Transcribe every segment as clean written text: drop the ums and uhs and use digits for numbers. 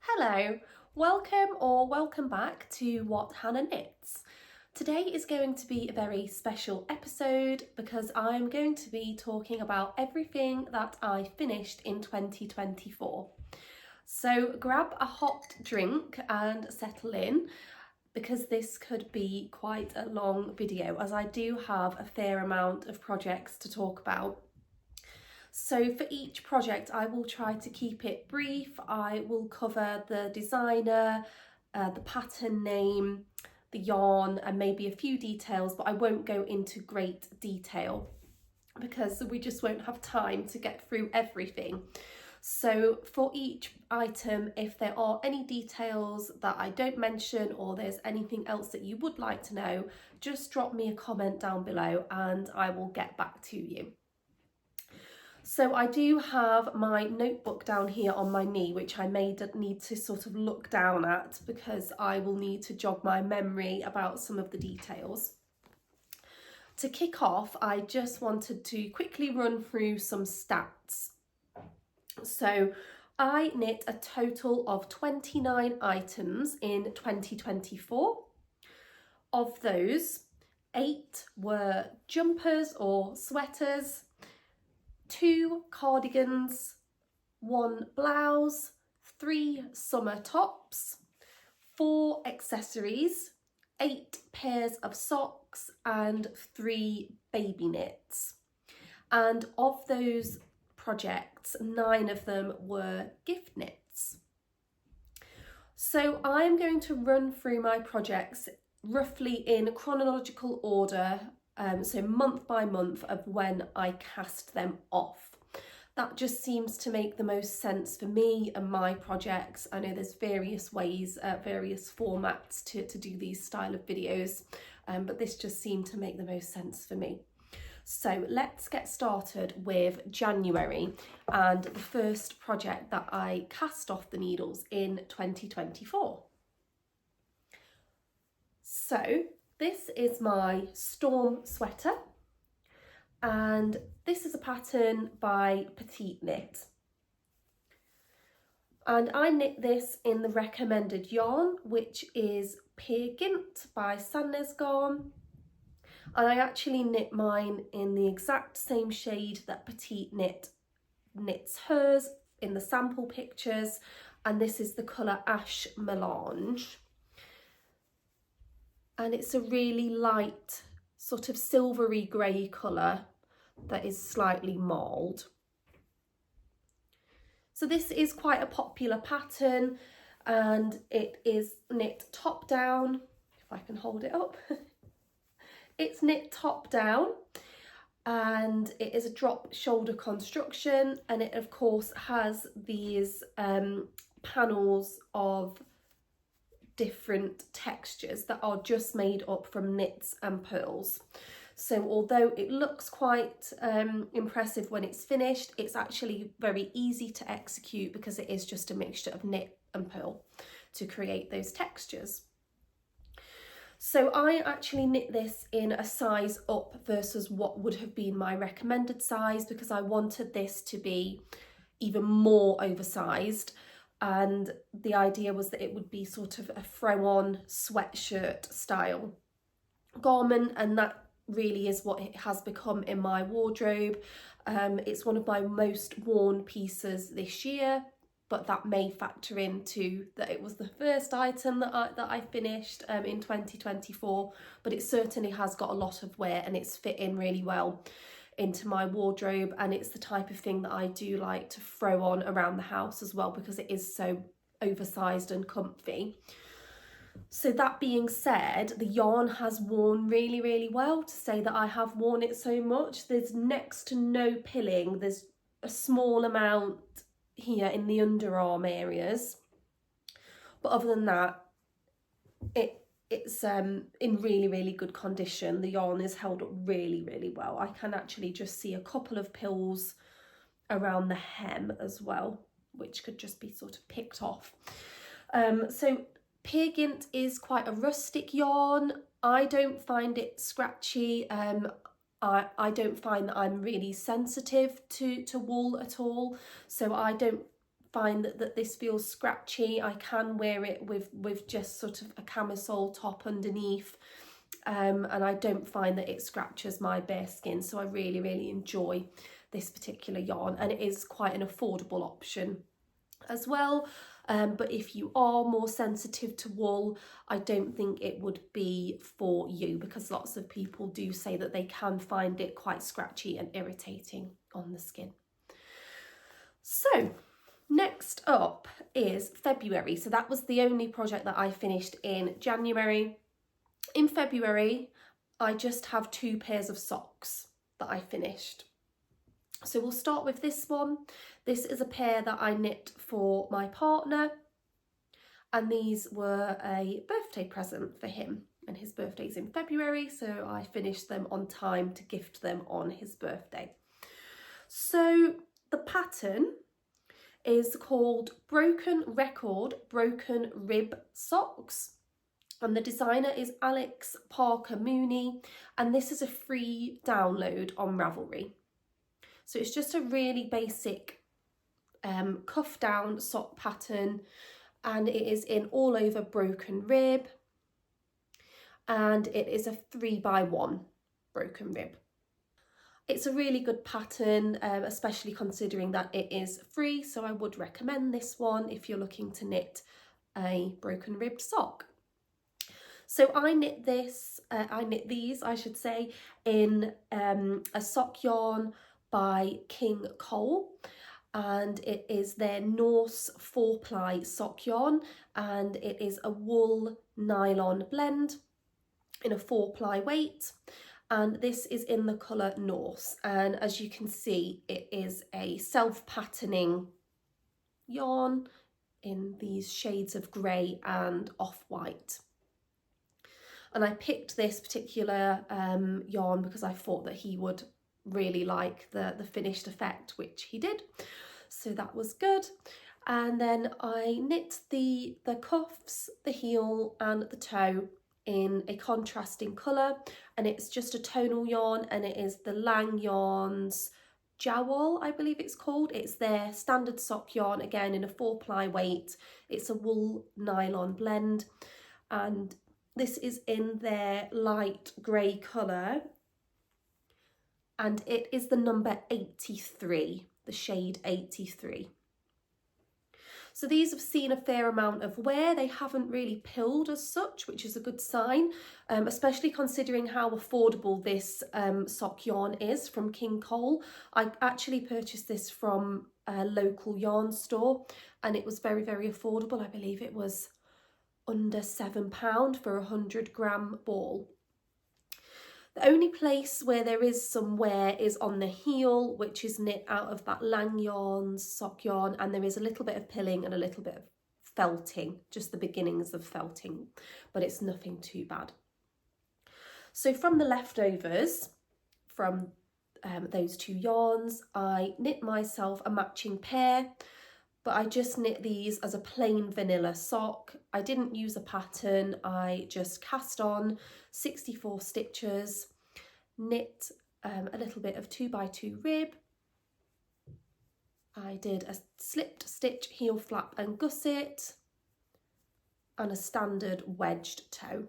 Hello, welcome back to What Hannah Knits. Today is going to be a very special episode because I'm going to be talking about everything that I finished in 2024. So grab a hot drink and settle in because this could be quite a long video as I do have a fair amount of projects to talk about. So for each project I will try to keep it brief. I will cover the designer, the pattern name, the yarn and maybe a few details, but I won't go into great detail because we just won't have time to get through everything. So for each item, if there are any details that I don't mention or there's anything else that you would like to know, just drop me a comment down below and I will get back to you. So I do have my notebook down here on my knee, which I may need to sort of look down at because I will need to jog my memory about some of the details. To kick off, I just wanted to quickly run through some stats. So I knit a total of 29 items in 2024. Of those, 8 were jumpers or sweaters, 2 cardigans, 1 blouse, 3 summer tops, 4 accessories, 8 pairs of socks and 3 baby knits. And of those projects, 9 of them were gift knits. So I'm going to run through my projects roughly in chronological order, so month by month of when I cast them off. That just seems to make the most sense for me and my projects. I know there's various ways, various formats to do these style of videos, but this just seemed to make the most sense for me. So let's get started with January and the first project that I cast off the needles in 2024. So this is my storm sweater and this is a pattern by PetiteKnit. And I knit this in the recommended yarn, which is PetiteKnit by Sandnes Garn. And I actually knit mine in the exact same shade that PetiteKnit knits hers in the sample pictures, and this is the colour Ash Melange. And it's a really light, sort of silvery grey colour that is slightly mauled. So this is quite a popular pattern and it is knit top down, if I can hold it up. It's knit top down and it is a drop shoulder construction, and it of course has these panels of different textures that are just made up from knits and purls. So although it looks quite impressive when it's finished, it's actually very easy to execute because it is just a mixture of knit and purl to create those textures. So I actually knit this in a size up versus what would have been my recommended size because I wanted this to be even more oversized, and the idea was that it would be sort of a throw-on sweatshirt style garment, and that really is what it has become in my wardrobe. It's one of my most worn pieces this year, but that may factor into that it was the first item that I finished in 2024, but it certainly has got a lot of wear and it's fit in really well into my wardrobe, and it's the type of thing that I do like to throw on around the house as well because it is so oversized and comfy. So that being said, the yarn has worn really, really well to say that I have worn it so much. There's next to no pilling. There's a small amount here in the underarm areas, but other than that it's in really, really good condition. The yarn is held up really, really well. I can actually just see a couple of pills around the hem as well, which could just be sort of picked off. So PetiteKnit is quite a rustic yarn. I don't find it scratchy. I don't find that I'm really sensitive to wool at all, so I don't find that this feels scratchy. I can wear it with just sort of a camisole top underneath, and I don't find that it scratches my bare skin, so I really enjoy this particular yarn, and it is quite an affordable option as well. But if you are more sensitive to wool, I don't think it would be for you, because lots of people do say that they can find it quite scratchy and irritating on the skin. So next up is February. So that was the only project that I finished in January. In February, I just have 2 pairs of socks that I finished. So we'll start with this one. This is a pair that I knit for my partner, and these were a birthday present for him, and his birthday's in February, so I finished them on time to gift them on his birthday. So the pattern is called Broken Record Broken Rib Socks, and the designer is Alex Parker Mooney, and this is a free download on Ravelry. So it's just a really basic cuff down sock pattern, and it is in all over broken rib, and it is a 3x1 broken rib. It's a really good pattern, especially considering that it is free, so I would recommend this one if you're looking to knit a broken ribbed sock. So I knit these, I should say, in a sock yarn by King Cole, and it is their Norse 4-ply sock yarn, and it is a wool nylon blend in a 4-ply weight, and this is in the colour Norse, and as you can see it is a self-patterning yarn in these shades of grey and off-white. And I picked this particular yarn because I thought that he would really like the finished effect, which he did, so that was good. And then I knit the cuffs, the heel and the toe in a contrasting colour, and it's just a tonal yarn, and it is the Lang Yarns Jowl, I believe it's called. It's their standard sock yarn, again in a 4-ply weight. It's a wool nylon blend, and this is in their light grey colour, and it is the number 83, the shade 83. So these have seen a fair amount of wear. They haven't really pilled as such, which is a good sign, especially considering how affordable this sock yarn is from King Cole. I actually purchased this from a local yarn store, and it was very affordable. I believe it was under £7 for a 100-gram ball. The only place where there is some wear is on the heel, which is knit out of that Lang Yarns sock yarn, and there is a little bit of pilling and a little bit of felting, just the beginnings of felting, but it's nothing too bad. So from the leftovers from those 2 yarns, I knit myself a matching pair, but I just knit these as a plain vanilla sock. I didn't use a pattern, I just cast on 64 stitches, knit a little bit of 2x2 rib. I did a slipped stitch heel flap and gusset, and a standard wedged toe,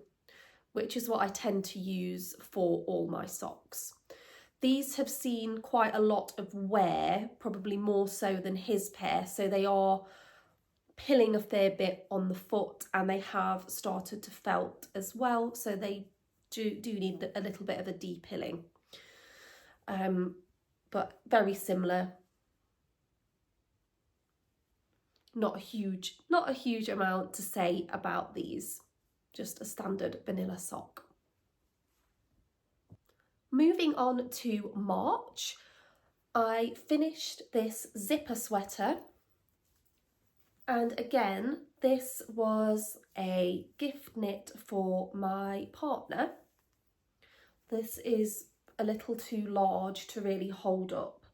which is what I tend to use for all my socks. These have seen quite a lot of wear, probably more so than his pair, so they are pilling a fair bit on the foot, and they have started to felt as well, so they do need a little bit of a de-pilling. But very similar. Not a huge amount to say about these, just a standard vanilla sock. Moving on to March, I finished this zipper sweater, and again this was a gift knit for my partner. This is a little too large to really hold up,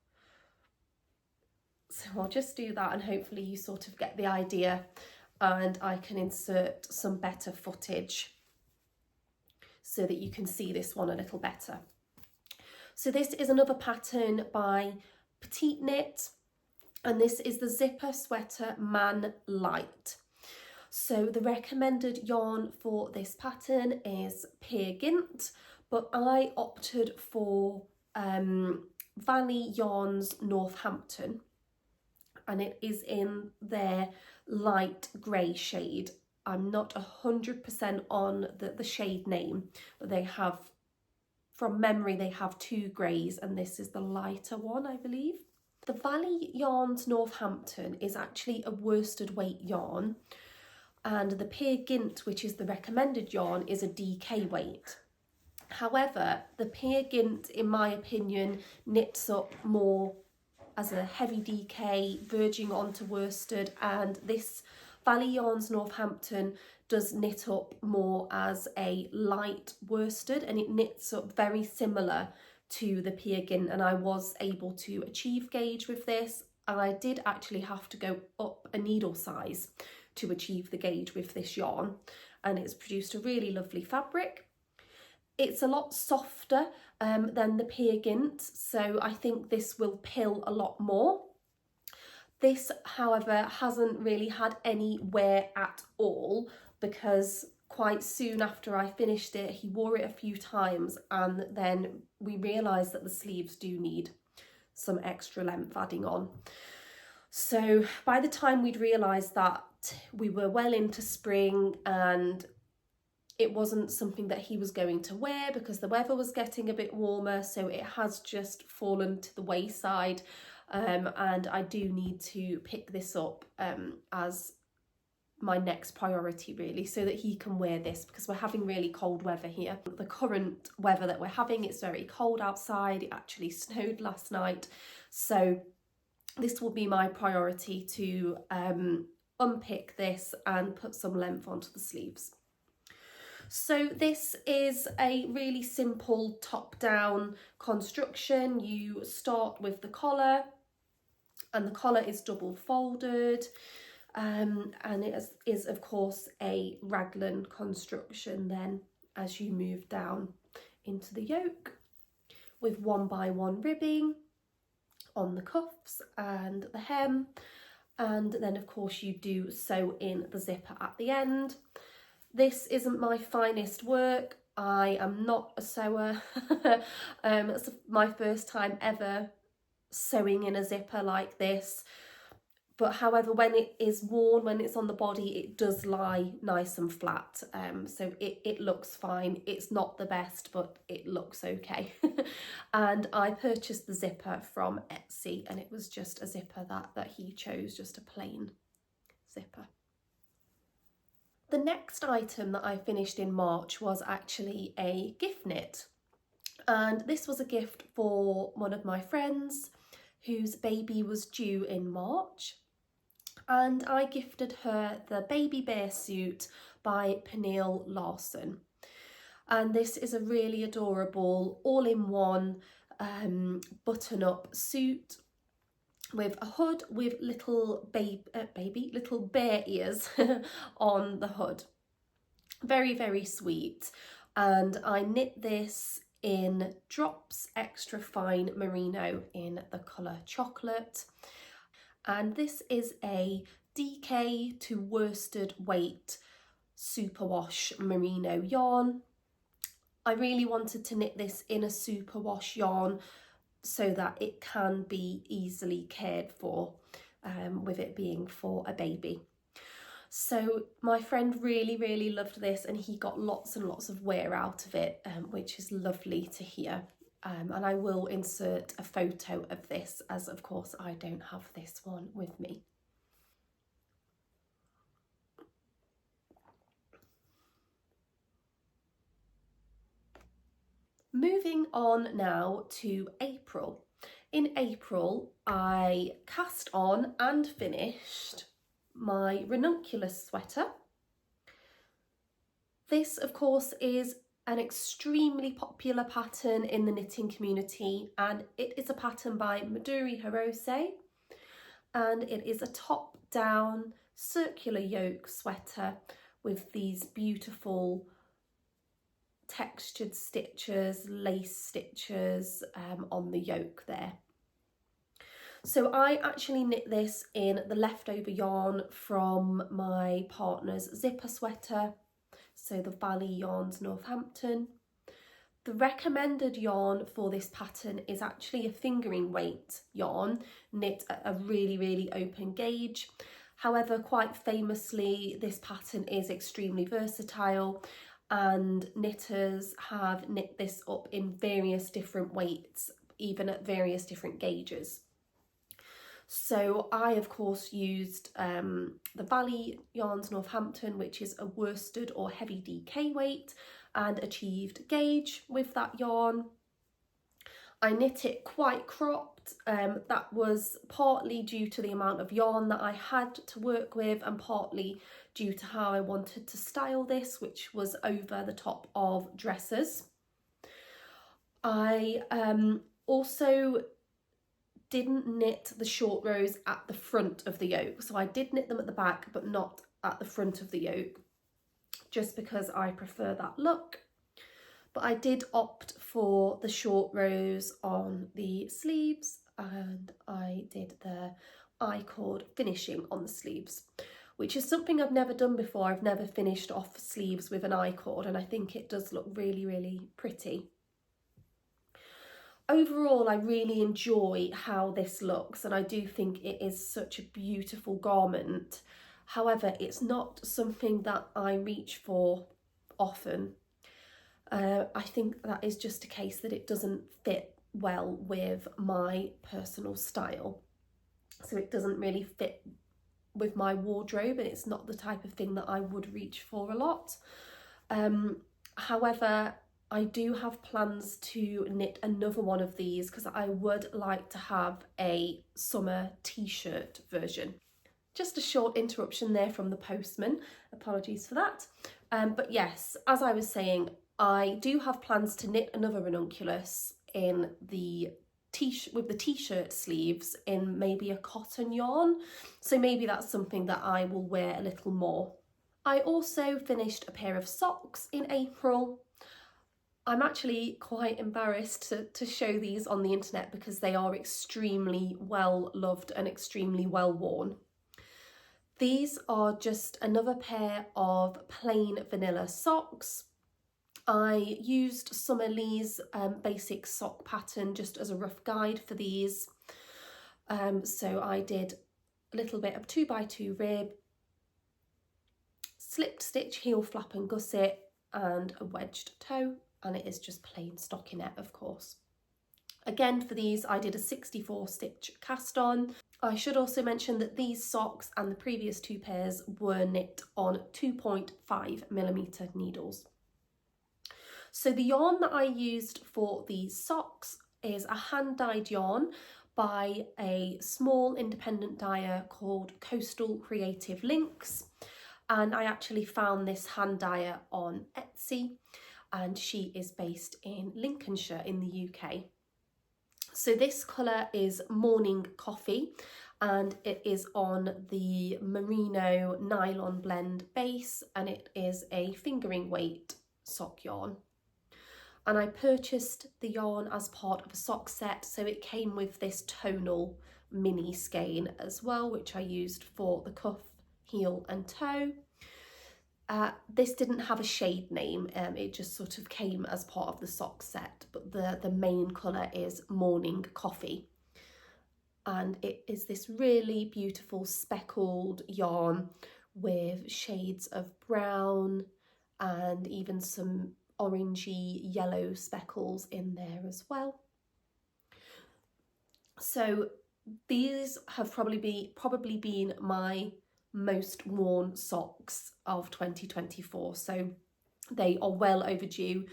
so I'll just do that, and hopefully you sort of get the idea, and I can insert some better footage so that you can see this one a little better. So this is another pattern by PetiteKnit, and this is the Zipper Sweater Man Light. So the recommended yarn for this pattern is PetiteKnit, but I opted for Valley Yarns Northampton, and it is in their light grey shade. I'm not 100% on the shade name, but they have, from memory, they have two greys, and this is the lighter one, I believe. The Valley Yarns Northampton is actually a worsted weight yarn, and the PetiteKnit, which is the recommended yarn, is a DK weight. However, the PetiteKnit, in my opinion, knits up more as a heavy DK, verging onto worsted, and this Valley Yarns Northampton does knit up more as a light worsted, and it knits up very similar to the PetiteKnit, and I was able to achieve gauge with this, and I did actually have to go up a needle size to achieve the gauge with this yarn, and it's produced a really lovely fabric. It's a lot softer than the PetiteKnit, so I think this will pill a lot more. This, however, hasn't really had any wear at all, because quite soon after I finished it, he wore it a few times, and then we realised that the sleeves do need some extra length adding on. So by the time we'd realised that, we were well into spring, and it wasn't something that he was going to wear because the weather was getting a bit warmer, so it has just fallen to the wayside, and I do need to pick this up as my next priority, really, so that he can wear this, because we're having really cold weather here. The current weather that we're having, it's very cold outside. It actually snowed last night, so this will be my priority to unpick this and put some length onto the sleeves. So this is a really simple top-down construction. You start with the collar, and the collar is double folded, and it is of course a raglan construction then as you move down into the yoke, with 1x1 ribbing on the cuffs and the hem, and then of course you do sew in the zipper at the end. This isn't my finest work. I am not a sewer. It's my first time ever sewing in a zipper like this. But however, when it is worn, when it's on the body, it does lie nice and flat. So it looks fine. It's not the best, but it looks okay. And I purchased the zipper from Etsy, and it was just a zipper that he chose, just a plain zipper. The next item that I finished in March was actually a gift knit, and this was a gift for one of my friends whose baby was due in March, and I gifted her the Baby Bear Suit by Pernille Larsen. And this is a really adorable all-in-one button-up suit with a hood with little little bear ears on the hood. Very, very sweet. And I knit this in Drops Extra Fine Merino in the colour Chocolate. And this is a DK to worsted weight superwash merino yarn. I really wanted to knit this in a superwash yarn so that it can be easily cared for, with it being for a baby. So my friend really, really loved this, and he got lots and lots of wear out of it, which is lovely to hear. And I will insert a photo of this, as of course I don't have this one with me. Moving on now to April. In April, I cast on and finished my Ranunculus sweater. This, of course, is an extremely popular pattern in the knitting community, and it is a pattern by Midori Hirose, and it is a top-down circular yoke sweater with these beautiful textured stitches, lace stitches on the yoke there. So I actually knit this in the leftover yarn from my partner's zipper sweater, so the Valley Yarns Northampton. The recommended yarn for this pattern is actually a fingering weight yarn, knit at a really open gauge. However, quite famously, this pattern is extremely versatile, and knitters have knit this up in various different weights, even at various different gauges. So I, of course, used the Valley Yarns Northampton, which is a worsted or heavy DK weight, and achieved gauge with that yarn. I knit it quite cropped. That was partly due to the amount of yarn that I had to work with, and partly due to how I wanted to style this, which was over the top of dresses. I also didn't knit the short rows at the front of the yoke, so I did knit them at the back but not at the front of the yoke, just because I prefer that look. But I did opt for the short rows on the sleeves, and I did the I-cord finishing on the sleeves, which is something I've never done before. I've never finished off sleeves with an I-cord, and I think it does look really pretty. Overall, I really enjoy how this looks, and I do think it is such a beautiful garment. However, it's not something that I reach for often. I think that is just a case that it doesn't fit well with my personal style. So it doesn't really fit with my wardrobe, and it's not the type of thing that I would reach for a lot. However, I do have plans to knit another one of these because I would like to have a summer t-shirt version. Just a short interruption there from the postman, apologies for that. But yes, as I was saying, I do have plans to knit another ranunculus in the with the t-shirt sleeves in maybe a cotton yarn, so maybe that's something that I will wear a little more. I also finished a pair of socks in April. I'm actually quite embarrassed to show these on the internet because they are extremely well loved and extremely well worn. These are just another pair of plain vanilla socks. I used Summer Lee's basic sock pattern just as a rough guide for these. So I did a little bit of 2x2 rib, slipped stitch, heel flap and gusset, and a wedged toe. And it is just plain stockinette, of course. Again, for these, I did a 64 stitch cast on. I should also mention that these socks and the previous two pairs were knit on 2.5mm needles. So the yarn that I used for these socks is a hand-dyed yarn by a small independent dyer called Coastal Creative Links. And I actually found this hand dyer on Etsy, and she is based in Lincolnshire in the UK. So this colour is Morning Coffee, and it is on the merino nylon blend base, and it is a fingering weight sock yarn. And I purchased the yarn as part of a sock set, so it came with this tonal mini skein as well, which I used for the cuff, heel and toe. This didn't have a shade name, it just sort of came as part of the sock set, but the main colour is Morning Coffee. And it is this really beautiful speckled yarn with shades of brown and even some orangey yellow speckles in there as well. So these have probably been my most worn socks of 2024, so they are well overdue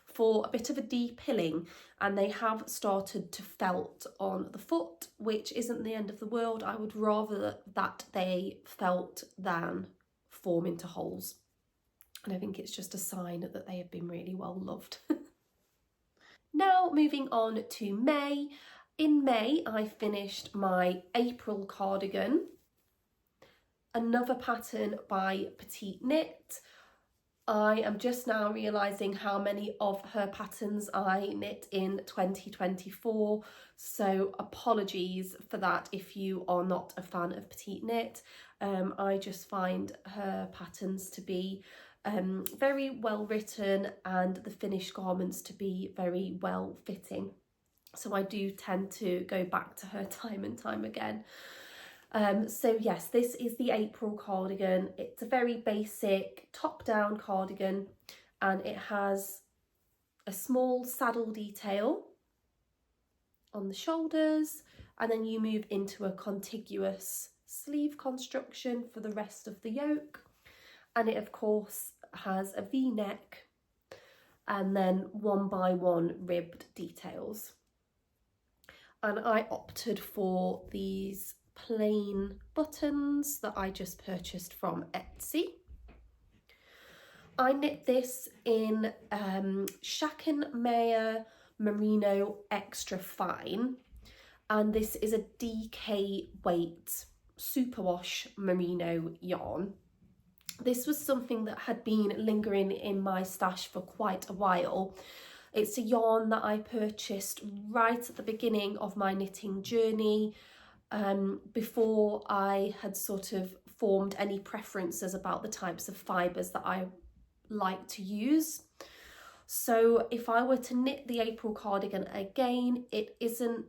for a bit of a de-pilling, and they have started to felt on the foot, which isn't the end of the world. I would rather that they felt than form into holes, and I think it's just a sign that they have been really well loved. Now moving on to May. In May I finished my April cardigan, another pattern by PetiteKnit. I am just now realising how many of her patterns I knit in 2024, so apologies for that if you are not a fan of PetiteKnit. I just find her patterns to be very well written and the finished garments to be very well fitting. So I do tend to go back to her time and time again. So yes, this is the April cardigan. It's a very basic top-down cardigan and it has a small saddle detail on the shoulders, and then you move into a contiguous sleeve construction for the rest of the yoke, and it of course has a V-neck and then 1x1 ribbed details. And I opted for these plain buttons that I just purchased from Etsy. I knit this in Shaken Merino Extra Fine, and this is a DK weight superwash merino yarn. This was something that had been lingering in my stash for quite a while. It's a yarn that I purchased right at the beginning of my knitting journey, before I had sort of formed any preferences about the types of fibres that I like to use. So if I were to knit the April cardigan again, it isn't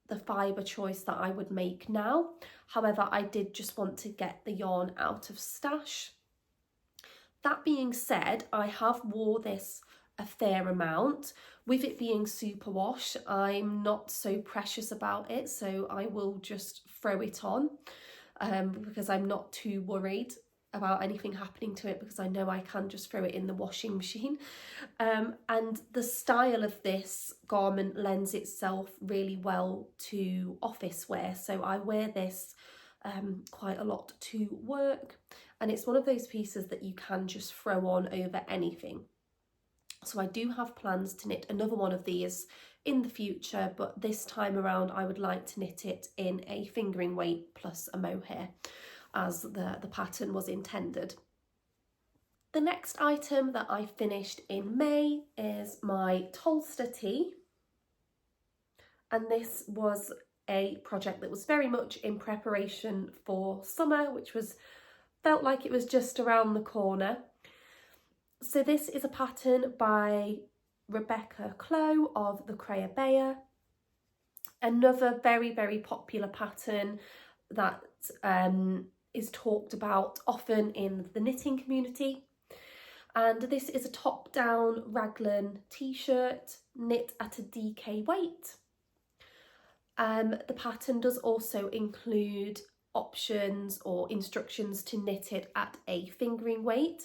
the fibre choice that I would make now. However, I did just want to get the yarn out of stash. That being said, I have wore this a fair amount. With it being superwash, I'm not so precious about it, so I will just throw it on because I'm not too worried about anything happening to it, because I know I can just throw it in the washing machine. And the style of this garment lends itself really well to office wear, so I wear this quite a lot to work, and it's one of those pieces that you can just throw on over anything. So I do have plans to knit another one of these in the future, but this time around I would like to knit it in a fingering weight plus a mohair, as the pattern was intended. The next item that I finished in May is my Tolsta tee, and this was a project that was very much in preparation for summer, which felt like it was just around the corner. So this is a pattern by Rebecca Clow of the Crea Bear, another very, very popular pattern that is talked about often in the knitting community. And this is a top-down raglan t-shirt knit at a DK weight. The pattern does also include options or instructions to knit it at a fingering weight,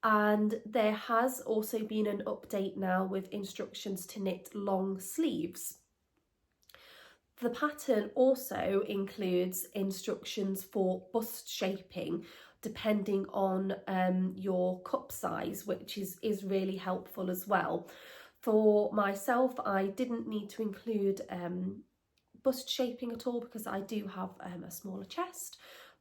and there has also been an update now with instructions to knit long sleeves. The pattern also includes instructions for bust shaping depending on your cup size, which is really helpful as well. For myself, I didn't need to include bust shaping at all because I do have a smaller chest,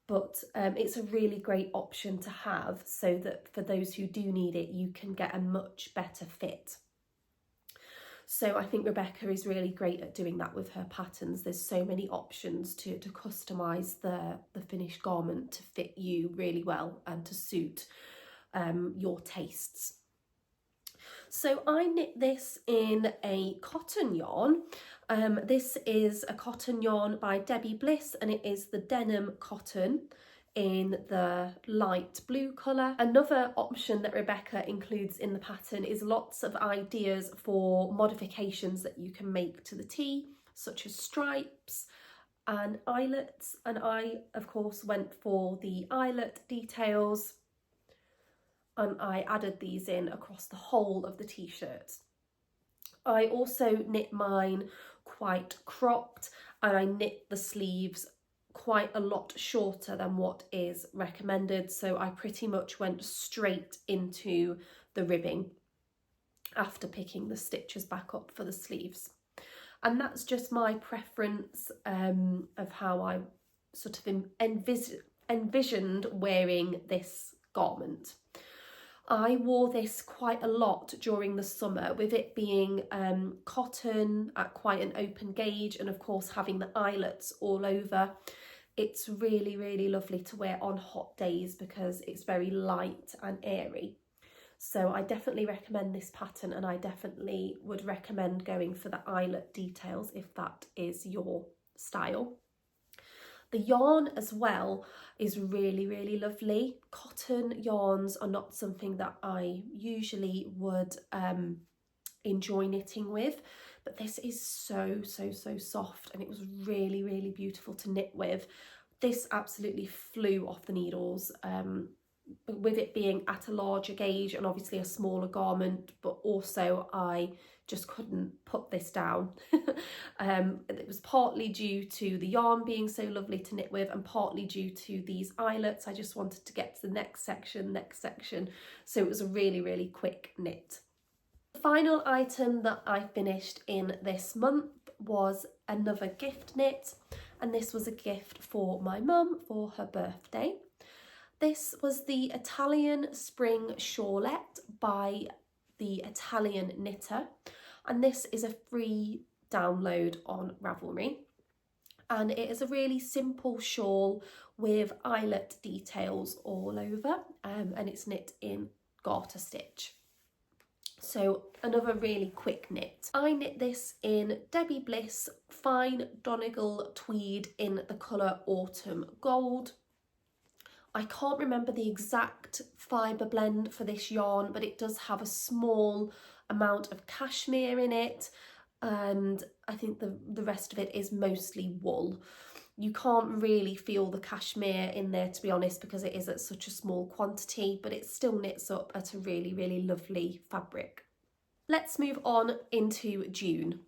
but it's a really great option to have so that for those who do need it, you can get a much better fit. So I think Rebecca is really great at doing that with her patterns. There's so many options to customise the finished garment to fit you really well and to suit your tastes. So I knit this in a cotton yarn. This is a cotton yarn by Debbie Bliss, and it is the denim cotton in the light blue colour. Another option that Rebecca includes in the pattern is lots of ideas for modifications that you can make to the tee, such as stripes and eyelets, and I of course went for the eyelet details, and I added these in across the whole of the t-shirt. I also knit mine quite cropped, and I knit the sleeves quite a lot shorter than what is recommended, so I pretty much went straight into the ribbing after picking the stitches back up for the sleeves. And that's just my preference of how I sort of envisioned wearing this garment. I wore this quite a lot during the summer, with it being cotton at quite an open gauge, and of course having the eyelets all over. It's really, really lovely to wear on hot days because it's very light and airy. So I definitely recommend this pattern, and I definitely would recommend going for the eyelet details if that is your style. The yarn as well is really, really lovely. Cotton yarns are not something that I usually would enjoy knitting with, but this is so soft, and it was really, really beautiful to knit with. This absolutely flew off the needles, with it being at a larger gauge and obviously a smaller garment, but also I just couldn't put this down. It was partly due to the yarn being so lovely to knit with, and partly due to these eyelets. I just wanted to get to the next section, so it was a really, really quick knit. The final item that I finished in this month was another gift knit, and this was a gift for my mum for her birthday. This was the Italian Spring Shawlette by the Italian Knitter, and this is a free download on Ravelry. And it is a really simple shawl with eyelet details all over, and it's knit in garter stitch. So another really quick knit. I knit this in Debbie Bliss Fine Donegal Tweed in the colour Autumn Gold. I can't remember the exact fibre blend for this yarn, but it does have a small amount of cashmere in it, and I think the rest of it is mostly wool. You can't really feel the cashmere in there, to be honest, because it is at such a small quantity, but it still knits up at a really, really lovely fabric. Let's move on into June.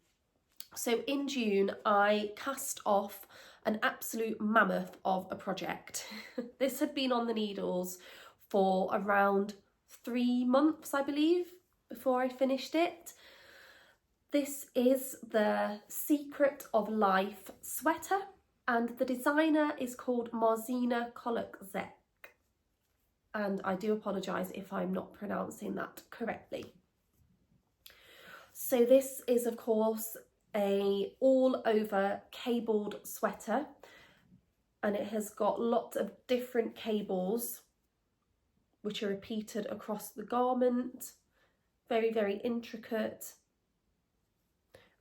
So in June, I cast off an absolute mammoth of a project. This had been on the needles for around 3 months, I believe, before I finished it. This is the Secret of Life sweater, and the designer is called Marzina Kolokzek. And I do apologise if I'm not pronouncing that correctly. So this is, of course, a all over cabled sweater, and it has got lots of different cables which are repeated across the garment. Very, very intricate.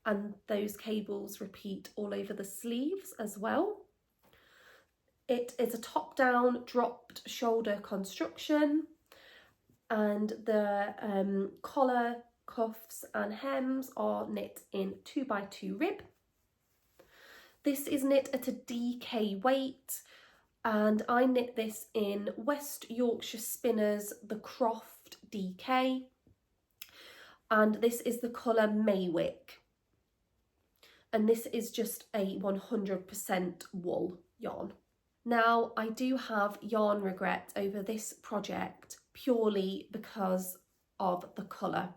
And those cables repeat all over the sleeves as well. It is a top down dropped shoulder construction, and the collar, cuffs and hems are knit in 2x2 rib. This is knit at a DK weight, and I knit this in West Yorkshire Spinners the Croft DK, and this is the colour Maywick, and this is just a 100% wool yarn. Now, I do have yarn regret over this project purely because of the colour.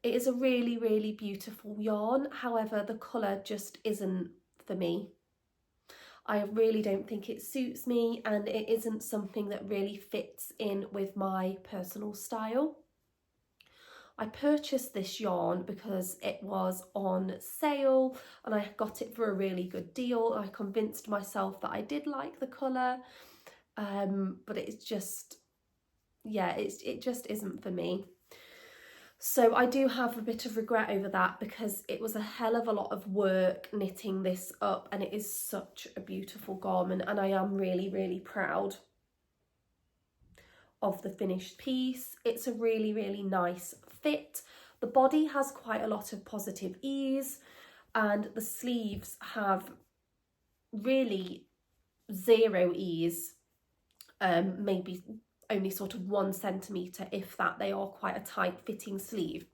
It is a really, really beautiful yarn, however the colour just isn't for me. I really don't think it suits me, and it isn't something that really fits in with my personal style. I purchased this yarn because it was on sale and I got it for a really good deal. I convinced myself that I did like the colour, but it's just, yeah, it just isn't for me. So I do have a bit of regret over that, because it was a hell of a lot of work knitting this up, and it is such a beautiful garment, and I am really, really proud of the finished piece. It's a really, really nice fit. The body has quite a lot of positive ease, and the sleeves have really zero ease, maybe only sort of 1 centimetre, if that. They are quite a tight fitting sleeve,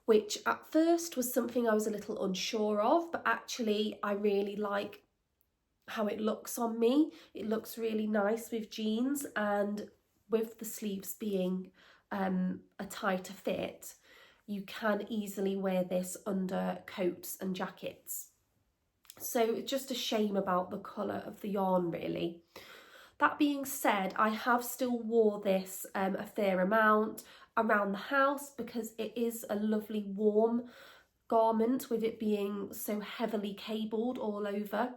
which at first was something I was a little unsure of, but actually I really like how it looks on me. It looks really nice with jeans, and with the sleeves being a tighter fit, you can easily wear this under coats and jackets. So it's just a shame about the colour of the yarn, really. That being said, I have still wore this a fair amount around the house because it is a lovely warm garment with it being so heavily cabled all over.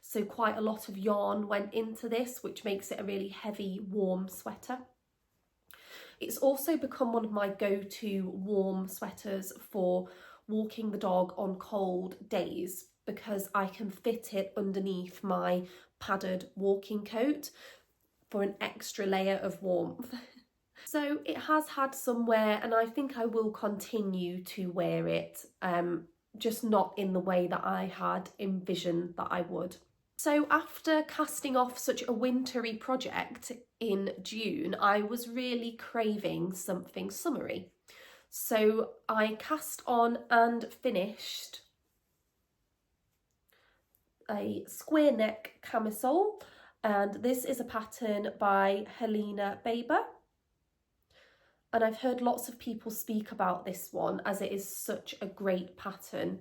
So quite a lot of yarn went into this, which makes it a really heavy, warm sweater. It's also become one of my go-to warm sweaters for walking the dog on cold days because I can fit it underneath my padded walking coat for an extra layer of warmth. So it has had some wear and I think I will continue to wear it, just not in the way that I had envisioned that I would. So after casting off such a wintry project in June, I was really craving something summery. So I cast on and finished a square neck camisole, and this is a pattern by Helena Baber. And I've heard lots of people speak about this one as it is such a great pattern.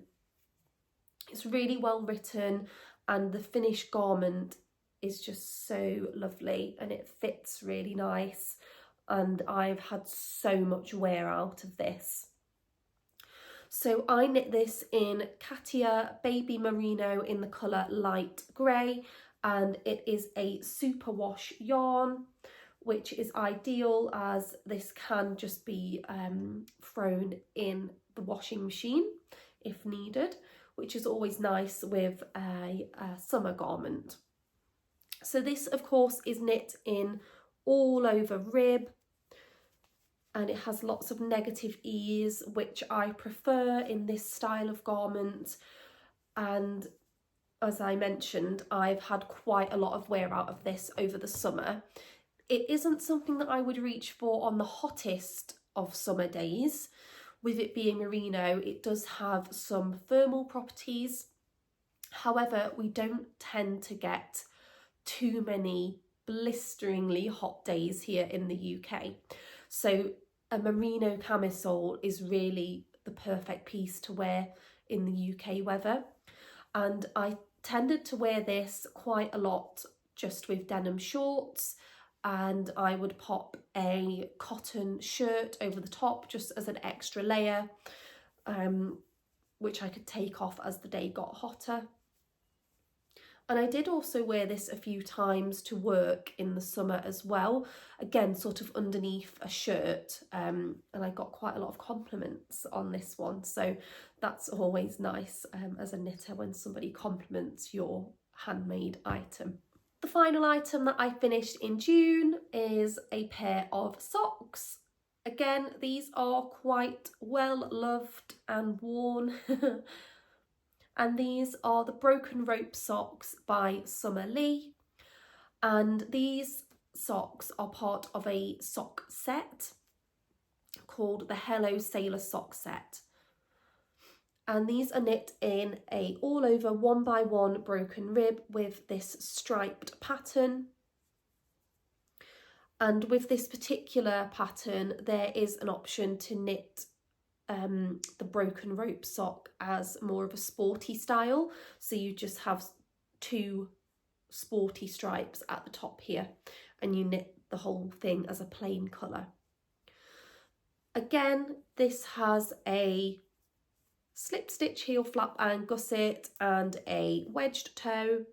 It's really well written and the finished garment is just so lovely and it fits really nice, and I've had so much wear out of this. So I knit this in Katia Baby Merino in the colour light grey, and it is a superwash yarn, which is ideal as this can just be thrown in the washing machine if needed, which is always nice with a summer garment. So this of course is knit in all over rib, and it has lots of negative ease, which I prefer in this style of garment. And as I mentioned, I've had quite a lot of wear out of this over the summer. It isn't something that I would reach for on the hottest of summer days. With it being merino, it does have some thermal properties. However, we don't tend to get too many blisteringly hot days here in the UK. So a merino camisole is really the perfect piece to wear in the UK weather. And I tended to wear this quite a lot just with denim shorts, and I would pop a cotton shirt over the top just as an extra layer, which I could take off as the day got hotter. And I did also wear this a few times to work in the summer as well, again sort of underneath a shirt, and I got quite a lot of compliments on this one, so that's always nice as a knitter when somebody compliments your handmade item. The final item that I finished in June is a pair of socks. Again, these are quite well loved and worn. And these are the Broken Rope socks by Summer Lee. And these socks are part of a sock set called the Hello Sailor sock set. And these are knit in a all over 1x1 broken rib with this striped pattern. And with this particular pattern, there is an option to knit the broken rope sock as more of a sporty style. So you just have two sporty stripes at the top here, and you knit the whole thing as a plain colour. Again, this has a slip stitch heel flap and gusset and a wedged toe.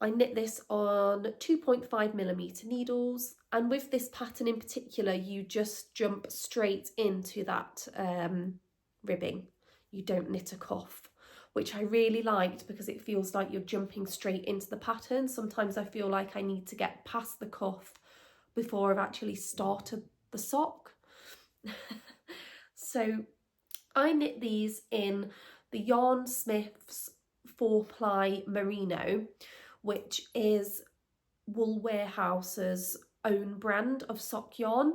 I knit this on 2.5mm needles, and with this pattern in particular you just jump straight into that ribbing. You don't knit a cuff, which I really liked because it feels like you're jumping straight into the pattern. Sometimes I feel like I need to get past the cuff before I've actually started the sock. So I knit these in the Yarn Smith's 4-ply merino, which is Wool Warehouse's own brand of sock yarn.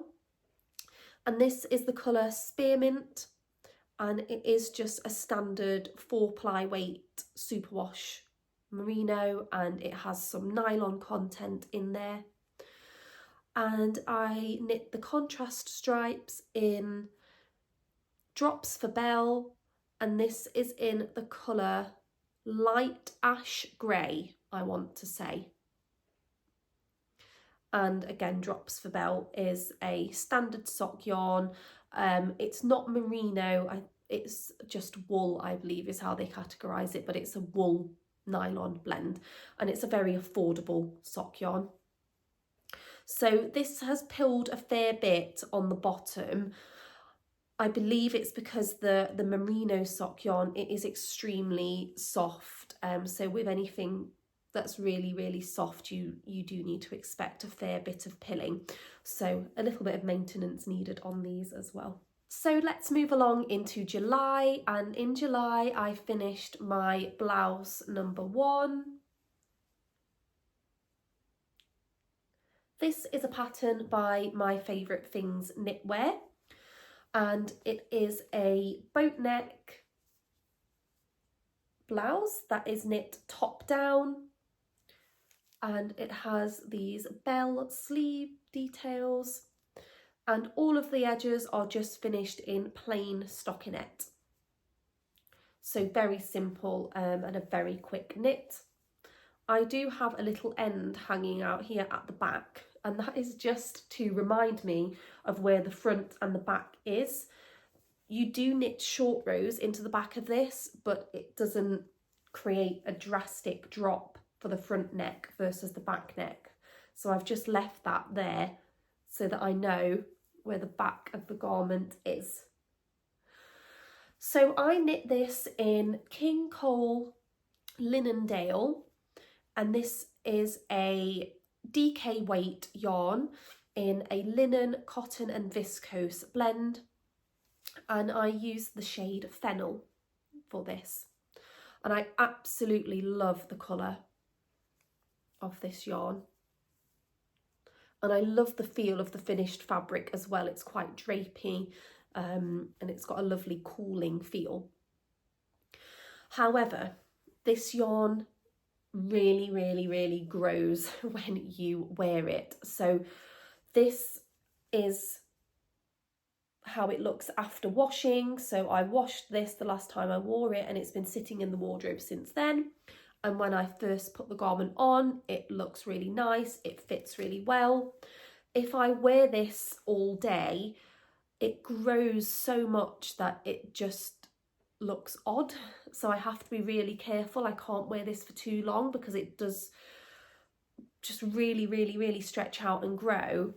And this is the colour Spearmint, and it is just a standard 4-ply weight superwash merino, and it has some nylon content in there. And I knit the contrast stripes in Drops for Belle, and this is in the colour light ash grey, I want to say. and again drops for belt is a standard sock yarn. It's not merino, it's just wool, I believe is how they categorise it, but it's a wool nylon blend, and it's a very affordable sock yarn. So this has pilled a fair bit on the bottom. I believe it's because the merino sock yarn, it is extremely soft. So with anything that's really, really soft, you do need to expect a fair bit of pilling. So a little bit of maintenance needed on these as well. So let's move along into July, and in July I finished my blouse number 1. This is a pattern by My Favourite Things Knitwear, and it is a boat neck blouse that is knit top down, and it has these bell sleeve details, and all of the edges are just finished in plain stockinette. So very simple and a very quick knit. I do have a little end hanging out here at the back, and that is just to remind me of where the front and the back is. You do knit short rows into the back of this, but it doesn't create a drastic drop for the front neck versus the back neck. So I've just left that there so that I know where the back of the garment is. So I knit this in King Cole Linendale, and this is a DK weight yarn in a linen, cotton and viscose blend, and I used the shade Fennel for this, and I absolutely love the colour of this yarn, and I love the feel of the finished fabric as well. It's quite drapey and it's got a lovely cooling feel. However, this yarn really grows when you wear it. So this is how it looks after washing. So I washed this the last time I wore it, and it's been sitting in the wardrobe since then. And when I first put the garment on, it looks really nice, it fits really well. If I wear this all day, it grows so much that it just looks odd. So I have to be really careful. I can't wear this for too long because it does just really stretch out and grow.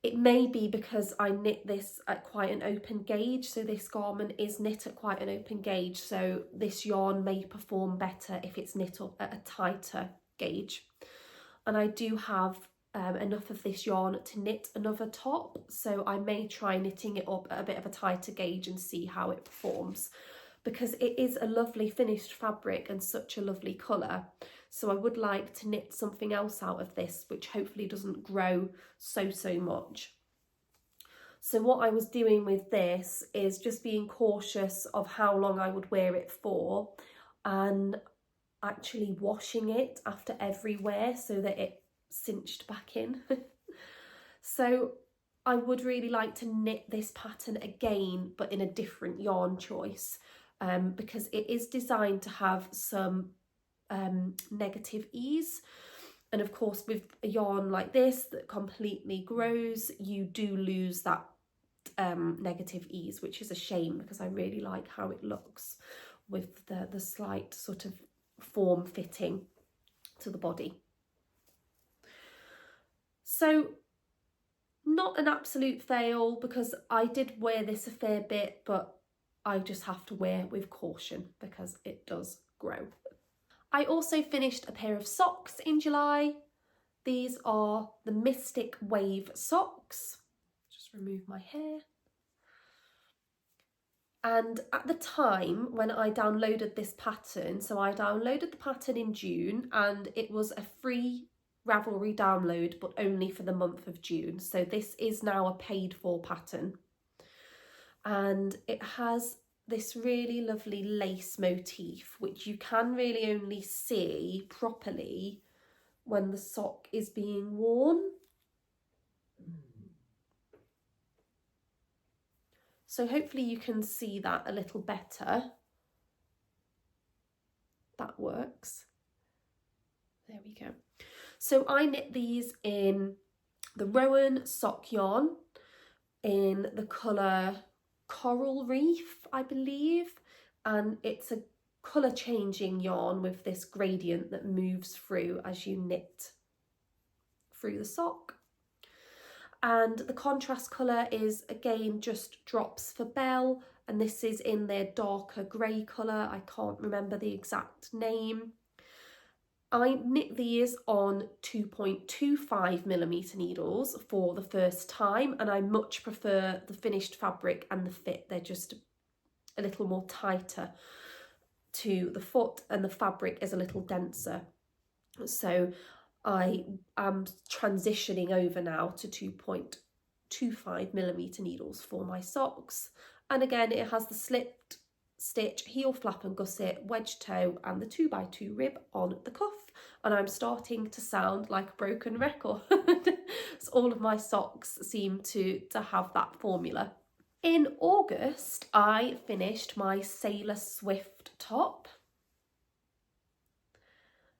It may be because I knit this at quite an open gauge, so this garment is knit at quite an open gauge, so this yarn may perform better if it's knit up at a tighter gauge. And I do have enough of this yarn to knit another top, so I may try knitting it up at a bit of a tighter gauge and see how it performs, because it is a lovely finished fabric and such a lovely colour. So I would like to knit something else out of this, which hopefully doesn't grow so much. So what I was doing with this is just being cautious of how long I would wear it for, and actually washing it after every wear so that it cinched back in. So I would really like to knit this pattern again, but in a different yarn choice, because it is designed to have some negative ease, and of course with a yarn like this that completely grows, you do lose that negative ease, which is a shame because I really like how it looks with the slight sort of form fitting to the body. So not an absolute fail, because I did wear this a fair bit, but I just have to wear with caution because it does grow. I also finished a pair of socks in July. These are the Mystic Wave socks. Just remove my hair. And at the time when I downloaded this pattern, so I downloaded the pattern in June, and it was a free Ravelry download, but only for the month of June. So this is now a paid for pattern. And it has this really lovely lace motif, which you can really only see properly when the sock is being worn. So hopefully you can see that a little better. That works. There we go. So I knit these in the Rowan sock yarn in the colour Coral Reef, I believe, and it's a colour changing yarn with this gradient that moves through as you knit through the sock. And the contrast colour is again just Drops for Belle, and this is in their darker grey colour. I can't remember the exact name. I knit these on 2.25mm needles for the first time, and I much prefer the finished fabric and the fit. They're just a little more tighter to the foot and the fabric is a little denser. So I am transitioning over now to 2.25mm needles for my socks. And again, it has the slipped stitch, heel flap and gusset, wedge toe and the 2x2 rib on the cuff. And I'm starting to sound like a broken record. So all of my socks seem to have that formula. In August, I finished my Sailor Swift top.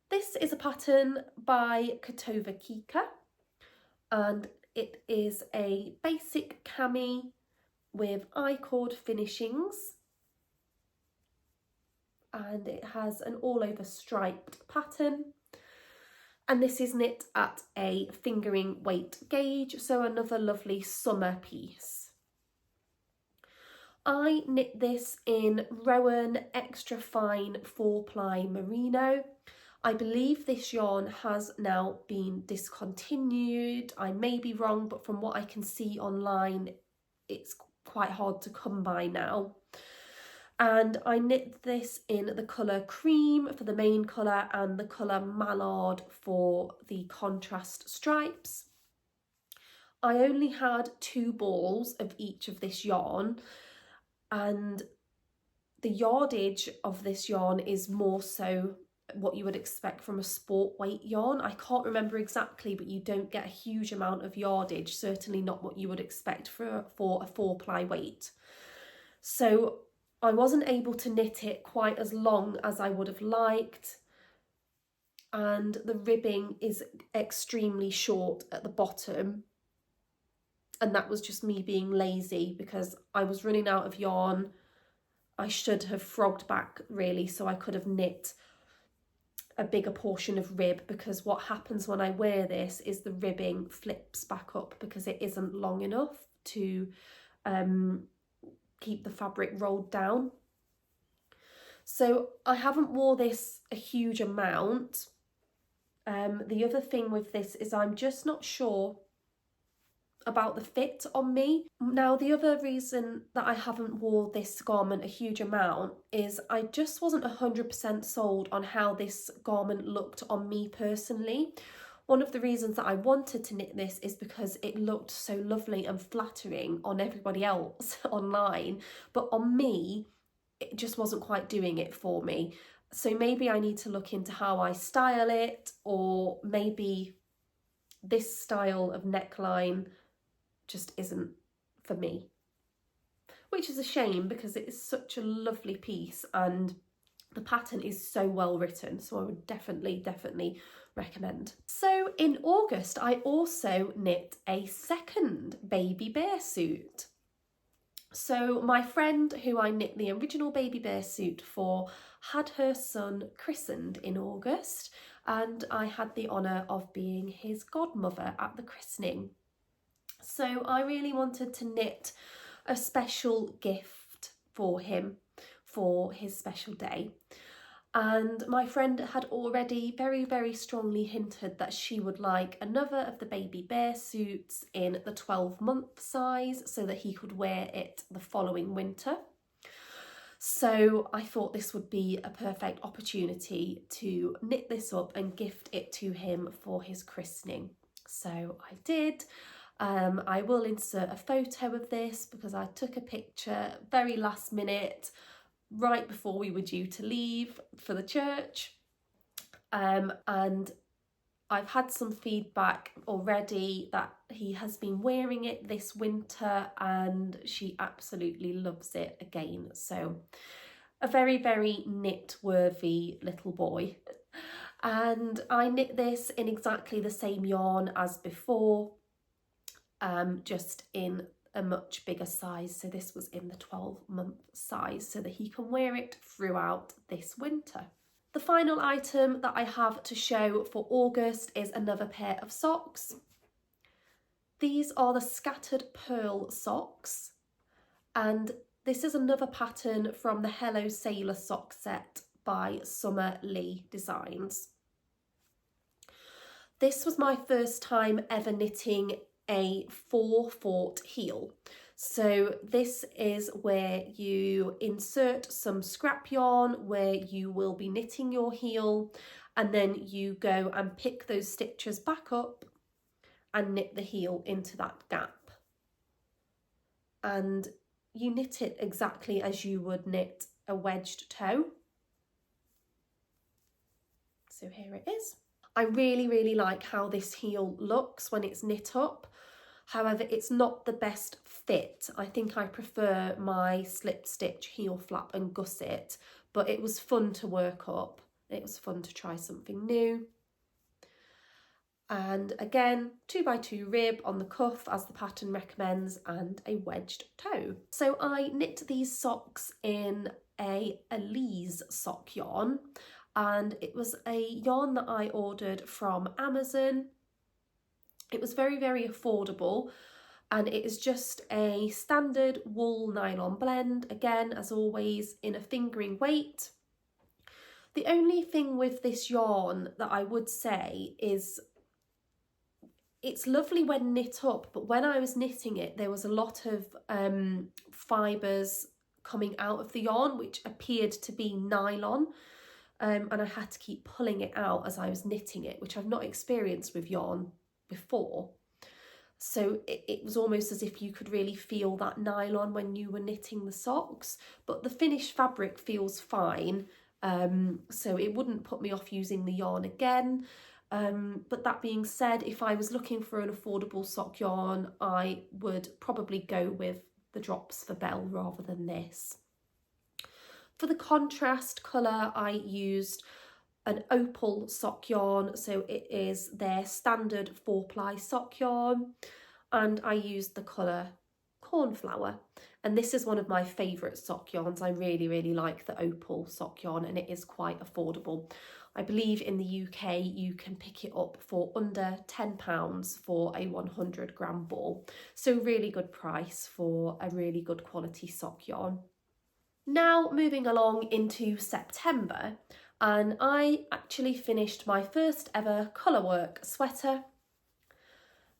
This is a pattern by Katova Kika, and it is a basic cami with I-cord finishings, and it has an all-over striped pattern. And this is knit at a fingering weight gauge, so another lovely summer piece. I knit this in Rowan Extra Fine 4-ply Merino. I believe this yarn has now been discontinued. I may be wrong, but from what I can see online, it's quite hard to come by now. And I knit this in the colour Cream for the main colour and the colour Mallard for the contrast stripes. I only had 2 balls of each of this yarn, and the yardage of this yarn is more so what you would expect from a sport weight yarn. I can't remember exactly, but you don't get a huge amount of yardage, certainly not what you would expect for a 4-ply weight. So I wasn't able to knit it quite as long as I would have liked, and the ribbing is extremely short at the bottom, and that was just me being lazy because I was running out of yarn. I should have frogged back really, so I could have knit a bigger portion of rib, because what happens when I wear this is the ribbing flips back up because it isn't long enough to keep the fabric rolled down. So I haven't wore this a huge amount. The other thing with this is I'm just not sure about the fit on me. Now, the other reason that I haven't wore this garment a huge amount is I just wasn't 100% sold on how this garment looked on me personally. One of the reasons that I wanted to knit this is because it looked so lovely and flattering on everybody else online, but on me, it just wasn't quite doing it for me. So maybe I need to look into how I style it, or maybe this style of neckline just isn't for me, which is a shame because it is such a lovely piece and the pattern is so well written, so I would definitely recommend. So in August I also knit a second baby bear suit. So my friend who I knit the original baby bear suit for had her son christened in August, and I had the honour of being his godmother at the christening. So I really wanted to knit a special gift for him for his special day. And my friend had already very strongly hinted that she would like another of the baby bear suits in the 12-month size so that he could wear it the following winter. So I thought this would be a perfect opportunity to knit this up and gift it to him for his christening. So I did. I will insert a photo of this because I took a picture very last minute, right before we were due to leave for the church. And I've had some feedback already that he has been wearing it this winter and she absolutely loves it again. So a very knit-worthy little boy. And I knit this in exactly the same yarn as before, just in a much bigger size. So this was in the 12-month size so that he can wear it throughout this winter. The final item that I have to show for August is another pair of socks. These are the scattered pearl socks, and this is another pattern from the Hello Sailor sock set by Summer Lee Designs. This was my first time ever knitting a 4/4 heel. So this is where you insert some scrap yarn where you will be knitting your heel, and then you go and pick those stitches back up and knit the heel into that gap. And you knit it exactly as you would knit a wedged toe. So here it is. I really like how this heel looks when it's knit up. However, it's not the best fit. I think I prefer my slip stitch heel flap and gusset, but it was fun to work up. It was fun to try something new. And again, 2x2 rib on the cuff as the pattern recommends, and a wedged toe. So I knit these socks in a Elise sock yarn, and it was a yarn that I ordered from Amazon. It was very affordable, and it is just a standard wool nylon blend, again as always in a fingering weight. The only thing with this yarn that I would say is it's lovely when knit up, but when I was knitting it there was a lot of fibres coming out of the yarn which appeared to be nylon. And I had to keep pulling it out as I was knitting it, which I've not experienced with yarn before. So it was almost as if you could really feel that nylon when you were knitting the socks, but the finished fabric feels fine, so it wouldn't put me off using the yarn again. But that being said, if I was looking for an affordable sock yarn, I would probably go with the Drops for Belle rather than this. For the contrast colour, I used an opal sock yarn, so it is their standard 4-ply sock yarn, and I used the colour Cornflower, and this is one of my favourite sock yarns. I really like the opal sock yarn, and it is quite affordable. I believe in the UK you can pick it up for under £10 for a 100-gram ball, so really good price for a really good quality sock yarn. Now moving along into September, and I actually finished my first ever colourwork sweater,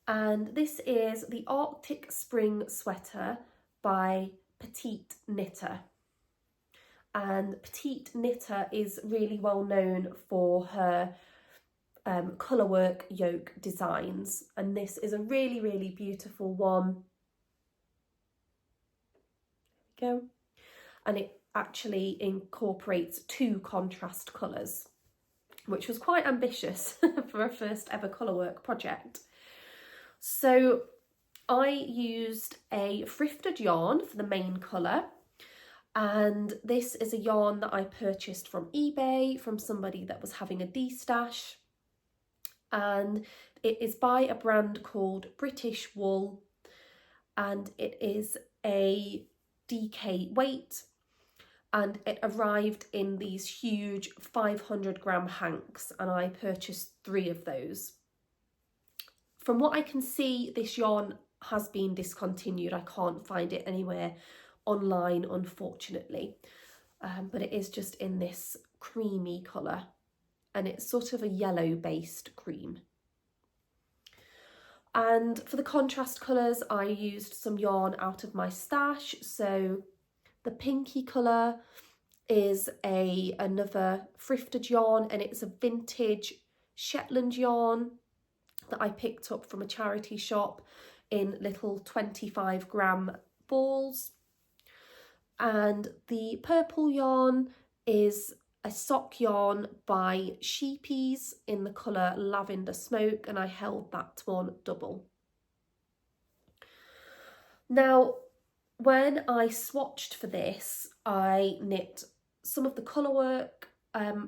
and this is the Arctic Spring Sweater by PetiteKnit. And PetiteKnit is really well known for her colourwork yoke designs, and this is a really beautiful one. There we go. And it actually incorporates 2 contrast colours, which was quite ambitious for a first ever colourwork project. So I used a thrifted yarn for the main colour, and this is a yarn that I purchased from eBay from somebody that was having a de-stash, and it is by a brand called British Wool, and it is a DK weight, and it arrived in these huge 500-gram hanks, and I purchased 3 of those. From what I can see, this yarn has been discontinued. I can't find it anywhere online, unfortunately, but it is just in this creamy colour, and it's sort of a yellow based cream. And for the contrast colours, I used some yarn out of my stash. So the pinky colour is another thrifted yarn, and it's a vintage Shetland yarn that I picked up from a charity shop in little 25-gram balls. And the purple yarn is a sock yarn by Sheepies in the colour Lavender Smoke, and I held that one double. Now, when I swatched for this, I knit some of the colourwork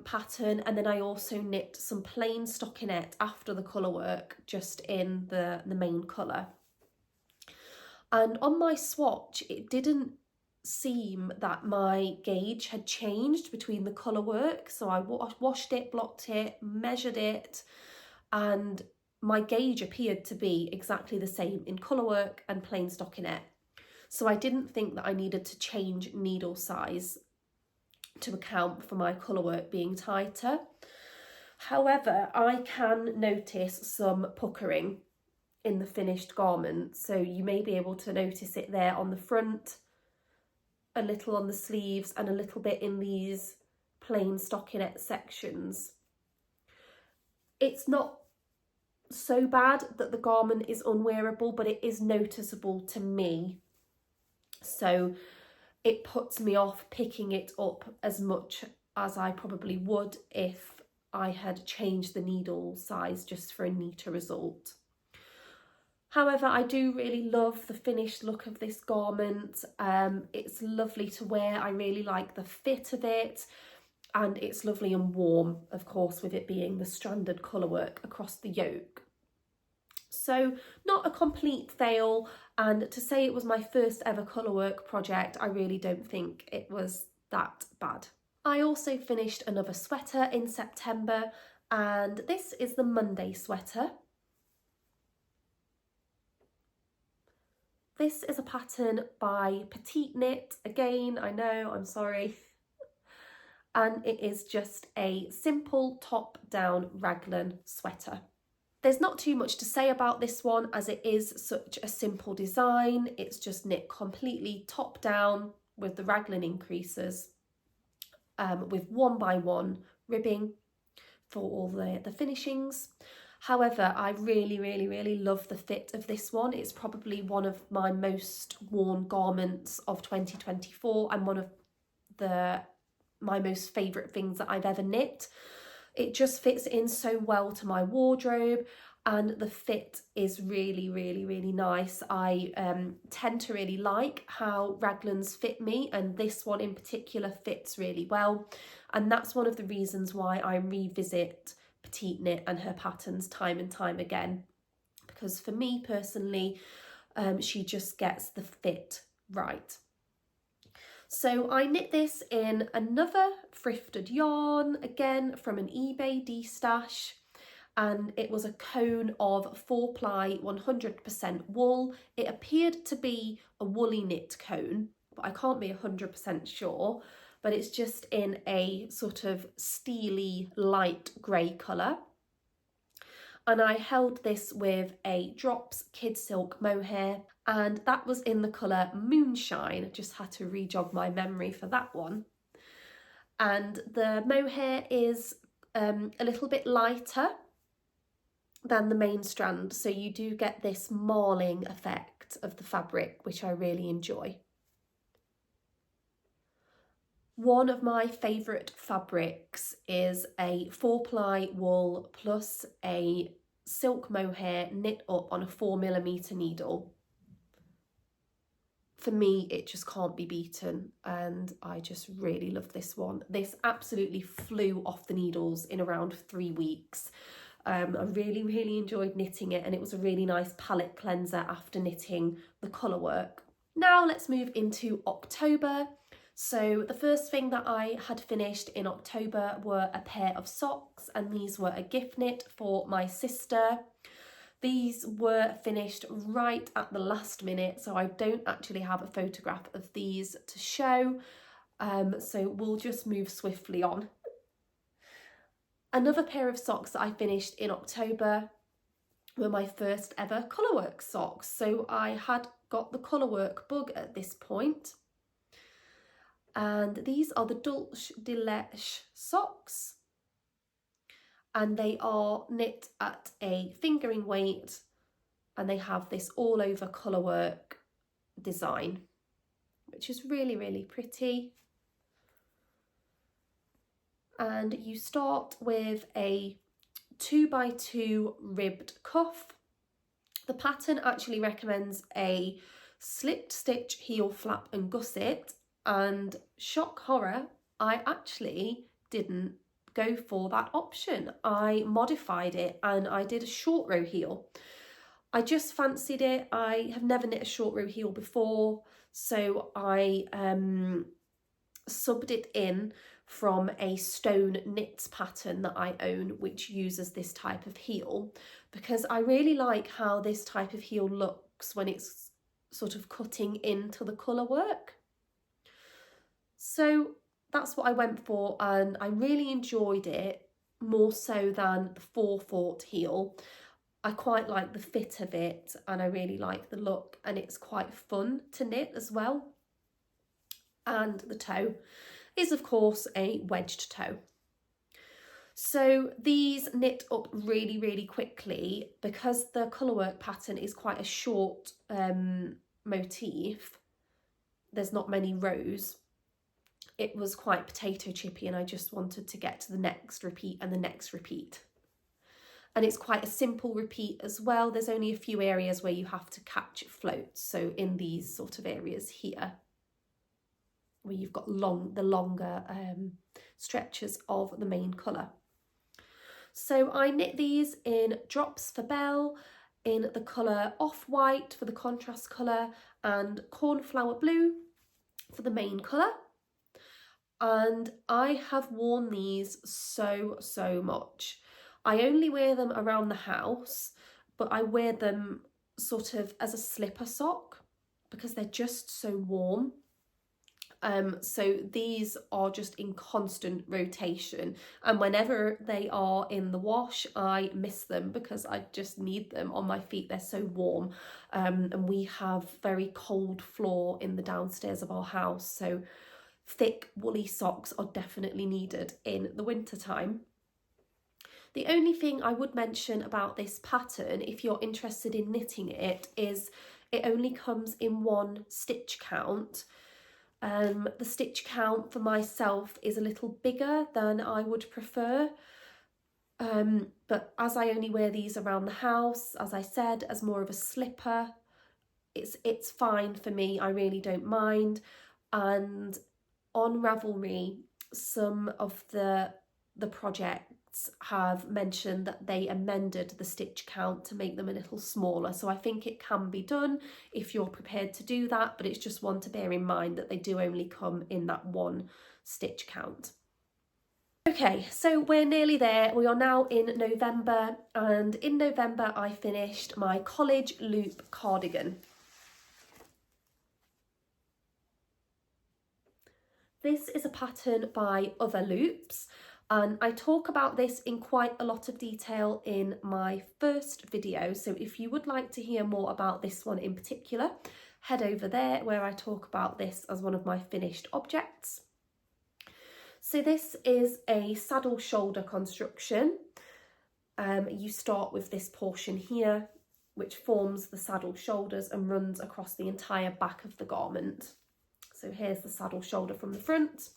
pattern, and then I also knit some plain stockinette after the colour work, just in the main colour. And on my swatch, it didn't seem that my gauge had changed between the colour work. So I washed it, blocked it, measured it, and my gauge appeared to be exactly the same in colour work and plain stockinette. So I didn't think that I needed to change needle size to account for my colour work being tighter. However, I can notice some puckering in the finished garment, so you may be able to notice it there on the front, a little on the sleeves, and a little bit in these plain stockinette sections. It's not so bad that the garment is unwearable, but it is noticeable to me, so it puts me off picking it up as much as I probably would if I had changed the needle size just for a neater result. However, I do really love the finished look of this garment. It's lovely to wear. I really like the fit of it, and it's lovely and warm, of course, with it being the stranded colour work across the yoke. So not a complete fail, and to say it was my first ever colour work project, I really don't think it was that bad. I also finished another sweater in September, and this is the Monday sweater. This is a pattern by PetiteKnit. Again, I know, I'm sorry. And it is just a simple top-down raglan sweater. There's not too much to say about this one, as it is such a simple design. It's just knit completely top down with the raglan increases, with 1x1 ribbing for all the finishings. However, I really love the fit of this one. It's probably one of my most worn garments of 2024 and one of my most favourite things that I've ever knit. It just fits in so well to my wardrobe, and the fit is really nice. I tend to really like how raglans fit me, and this one in particular fits really well, and that's one of the reasons why I revisit PetiteKnit and her patterns time and time again, because for me personally, she just gets the fit right. So I knit this in another thrifted yarn, again from an eBay de-stash, and it was a cone of 4-ply 100% wool. It appeared to be a woolly knit cone, but I can't be 100% sure, but it's just in a sort of steely light grey colour. And I held this with a Drops Kid Silk mohair, and that was in the colour Moonshine. Just had to re-jog my memory for that one. And the mohair is a little bit lighter than the main strand, so you do get this marling effect of the fabric, which I really enjoy. One of my favourite fabrics is a 4-ply wool plus a silk mohair knit up on a 4mm needle. For me, it just can't be beaten, and I just really love this one. This absolutely flew off the needles in around 3 weeks. I really enjoyed knitting it, and it was a really nice palette cleanser after knitting the colour work. Now let's move into October. So the first thing that I had finished in October were a pair of socks, and these were a gift knit for my sister. These were finished right at the last minute, so I don't actually have a photograph of these to show, so we'll just move swiftly on. Another pair of socks that I finished in October were my first ever colourwork socks. So I had got the colourwork bug at this point. And these are the Dulche de Leche socks. And they are knit at a fingering weight, and they have this all over colourwork design, which is really pretty. And you start with a 2x2 ribbed cuff. The pattern actually recommends a slipped stitch, heel flap and gusset, and shock horror, I actually didn't go for that option. I modified it and I did a short row heel. I just fancied it. I have never knit a short row heel before, so I subbed it in from a Stone Knits pattern that I own, which uses this type of heel, because I really like how this type of heel looks when it's sort of cutting into the colour work. So that's what I went for, and I really enjoyed it, more so than the 4/4 heel. I quite like the fit of it and I really like the look, and it's quite fun to knit as well. And the toe is of course a wedged toe. So these knit up really, really quickly because the colourwork pattern is quite a short motif. There's not many rows. It was quite potato chippy and I just wanted to get to the next repeat and the next repeat. And it's quite a simple repeat as well. There's only a few areas where you have to catch floats. So in these sort of areas here, where you've got the longer stretches of the main colour. So I knit these in Drops for Belle, in the colour Off-White for the contrast colour, and Cornflower Blue for the main colour. And I have worn these so much. I only wear them around the house, but I wear them sort of as a slipper sock because they're just so warm. So these are just in constant rotation, and whenever they are in the wash I miss them because I just need them on my feet. They're so warm, and we have very cold floor in the downstairs of our house, so thick woolly socks are definitely needed in the winter time. The only thing I would mention about this pattern, if you're interested in knitting it, is it only comes in one stitch count. The stitch count for myself is a little bigger than I would prefer, but as I only wear these around the house, as I said, as more of a slipper, it's fine for me. I really don't mind. And on Ravelry, some of the projects have mentioned that they amended the stitch count to make them a little smaller, so I think it can be done if you're prepared to do that, but it's just one to bear in mind that they do only come in that one stitch count. Okay, so we're nearly there. We are now in November, and in November I finished my college loop cardigan. This is a pattern by Other Loops, and I talk about this in quite a lot of detail in my first video, so if you would like to hear more about this one in particular, head over there where I talk about this as one of my finished objects. So this is a saddle shoulder construction. You start with this portion here, which forms the saddle shoulders and runs across the entire back of the garment. So here's the saddle shoulder from the front,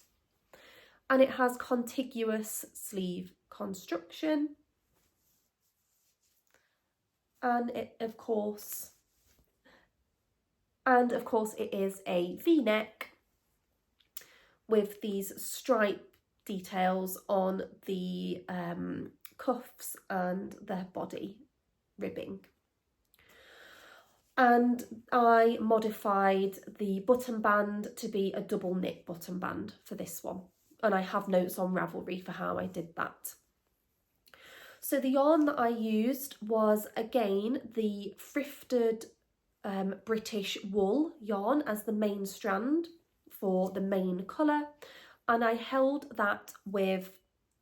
and it has contiguous sleeve construction. And of course it is a V-neck with these stripe details on the cuffs and the body ribbing. And I modified the button band to be a double knit button band for this one. And I have notes on Ravelry for how I did that. So the yarn that I used was, again, the thrifted British wool yarn as the main strand for the main colour. And I held that with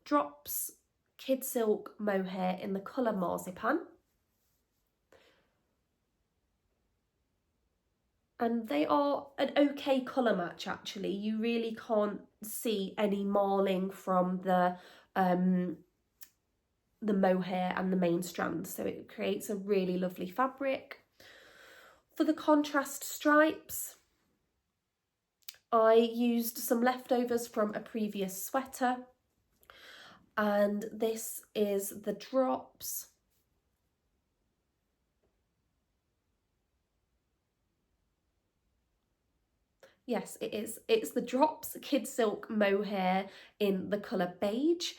Drops Kid Silk Mohair in the colour Marzipan. And they are an okay colour match, actually. You really can't see any marling from the mohair and the main strand, so it creates a really lovely fabric. For the contrast stripes, I used some leftovers from a previous sweater, and this is the Drops Yes, it is. It's the Drops Kid Silk Mohair in the colour beige.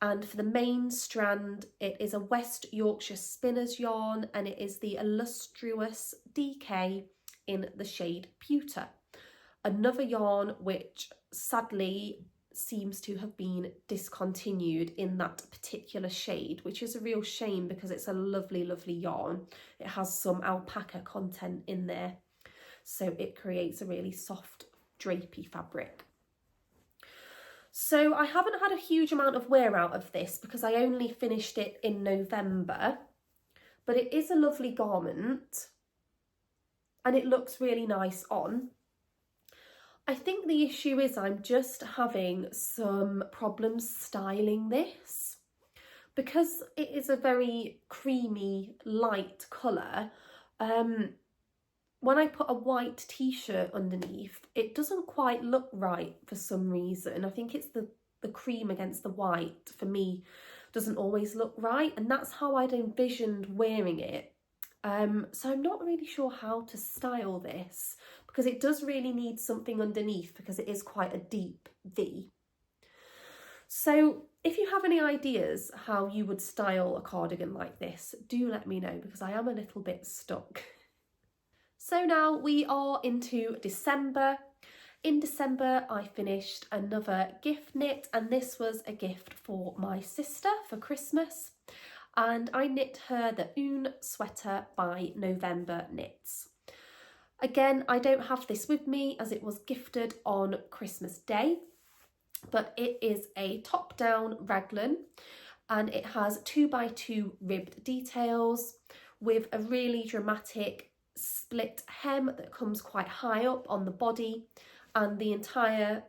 And for the main strand, it is a West Yorkshire Spinners yarn, and it is the Illustrious DK in the shade Pewter. Another yarn which sadly seems to have been discontinued in that particular shade, which is a real shame because it's a lovely, lovely yarn. It has some alpaca content in there, so it creates a really soft drapey fabric. So I haven't had a huge amount of wear out of this because I only finished it in November, but it is a lovely garment and it looks really nice on. I think the issue is I'm just having some problems styling this because it is a very creamy, light colour. When I put a white t-shirt underneath, it doesn't quite look right for some reason. I think it's the cream against the white, for me, doesn't always look right, and that's how I'd envisioned wearing it. So I'm not really sure how to style this because it does really need something underneath because it is quite a deep V. So if you have any ideas how you would style a cardigan like this, do let me know because I am a little bit stuck. So now we are into December. In December, I finished another gift knit, and this was a gift for my sister for Christmas. And I knit her the Une sweater by November Knits. Again, I don't have this with me as it was gifted on Christmas Day, but it is a top-down raglan and it has 2x2 ribbed details with a really dramatic split hem that comes quite high up on the body, and the entire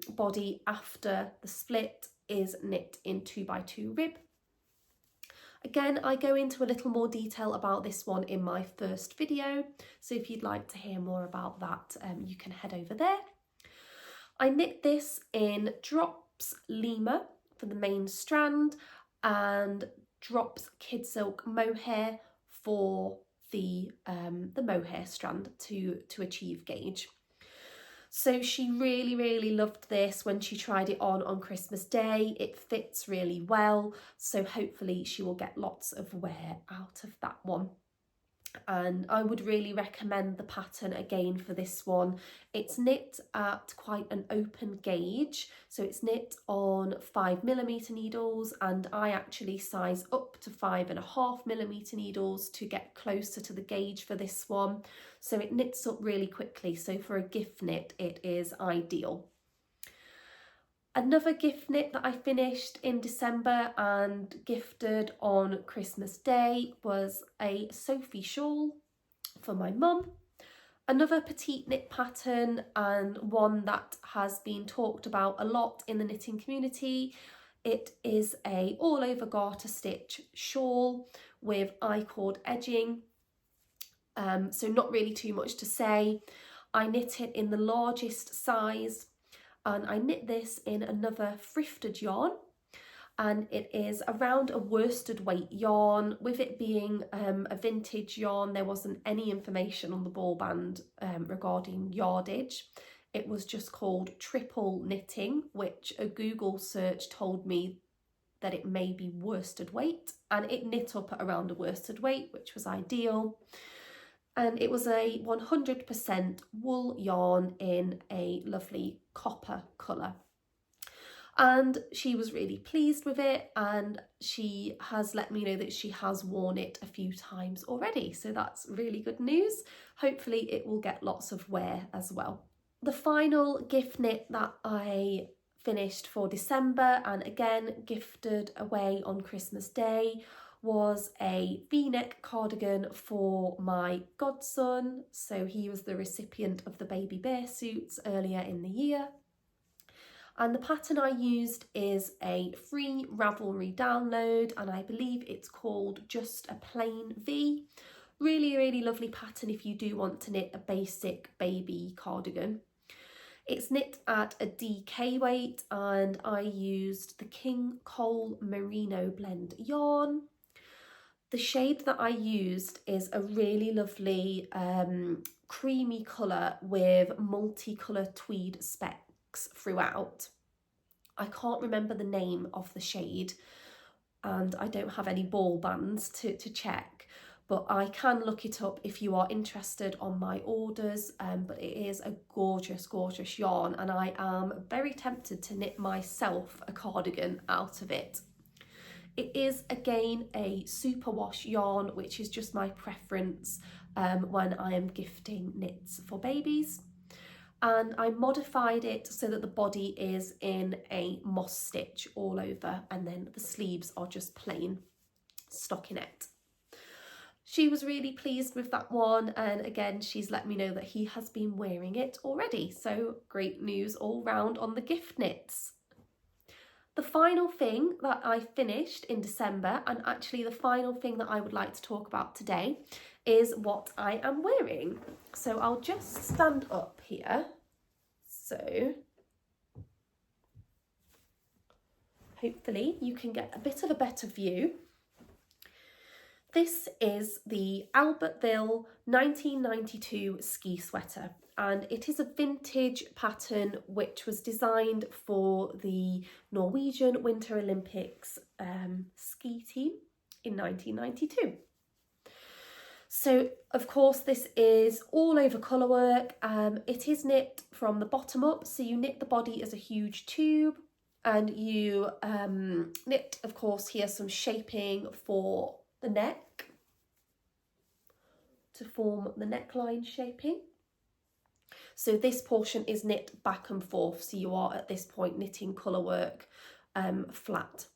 body after the split is knit in 2x2 rib. Again, I go into a little more detail about this one in my first video, so if you'd like to hear more about that, you can head over there. I knit this in Drops Lima for the main strand and Drops Kid Silk Mohair for the mohair strand to achieve gauge. So she really, really loved this when she tried it on Christmas Day. It fits really well, so hopefully she will get lots of wear out of that one. And I would really recommend the pattern again for this one. It's knit at quite an open gauge, so it's knit on 5mm needles, and I actually size up to 5.5mm needles to get closer to the gauge for this one, so it knits up really quickly. So for a gift knit it is ideal. Another gift knit that I finished in December and gifted on Christmas Day was a Sophie shawl for my mum. Another PetiteKnit pattern, and one that has been talked about a lot in the knitting community. It is a all over garter stitch shawl with I-cord edging. So not really too much to say. I knit it in the largest size, and I knit this in another thrifted yarn, and it is around a worsted weight yarn. With it being a vintage yarn, there wasn't any information on the ball band regarding yardage. It was just called triple knitting, which a Google search told me that it may be worsted weight, and it knit up at around a worsted weight, which was ideal. And it was a 100% wool yarn in a lovely copper colour. And she was really pleased with it, and she has let me know that she has worn it a few times already, so that's really good news. Hopefully it will get lots of wear as well. The final gift knit that I finished for December, and again gifted away on Christmas Day, was a V-neck cardigan for my godson. So he was the recipient of the baby bear suits earlier in the year. And the pattern I used is a free Ravelry download, and I believe it's called Just a Plain V. Really, really lovely pattern if you do want to knit a basic baby cardigan. It's knit at a DK weight, and I used the King Cole Merino blend yarn. The shade that I used is a really lovely creamy colour with multicolour tweed specks throughout. I can't remember the name of the shade and I don't have any ball bands to check, but I can look it up if you are interested on my orders. But it is a gorgeous, gorgeous yarn, and I am very tempted to knit myself a cardigan out of it. It is again a superwash yarn, which is just my preference when I am gifting knits for babies. And I modified it so that the body is in a moss stitch all over, and then the sleeves are just plain stockinette. She was really pleased with that one, and again she's let me know that he has been wearing it already, so great news all round on the gift knits. The final thing that I finished in December, and actually the final thing that I would like to talk about today, is what I am wearing. So I'll just stand up here, so hopefully you can get a bit of a better view. This is the Albertville 1992 ski sweater, and it is a vintage pattern which was designed for the Norwegian Winter Olympics ski team in 1992. So of course this is all over colour work. It is knit from the bottom up, so you knit the body as a huge tube, and you knit, of course, here some shaping for the neck to form the neckline shaping. So this portion is knit back and forth, so you are at this point knitting colour work flat,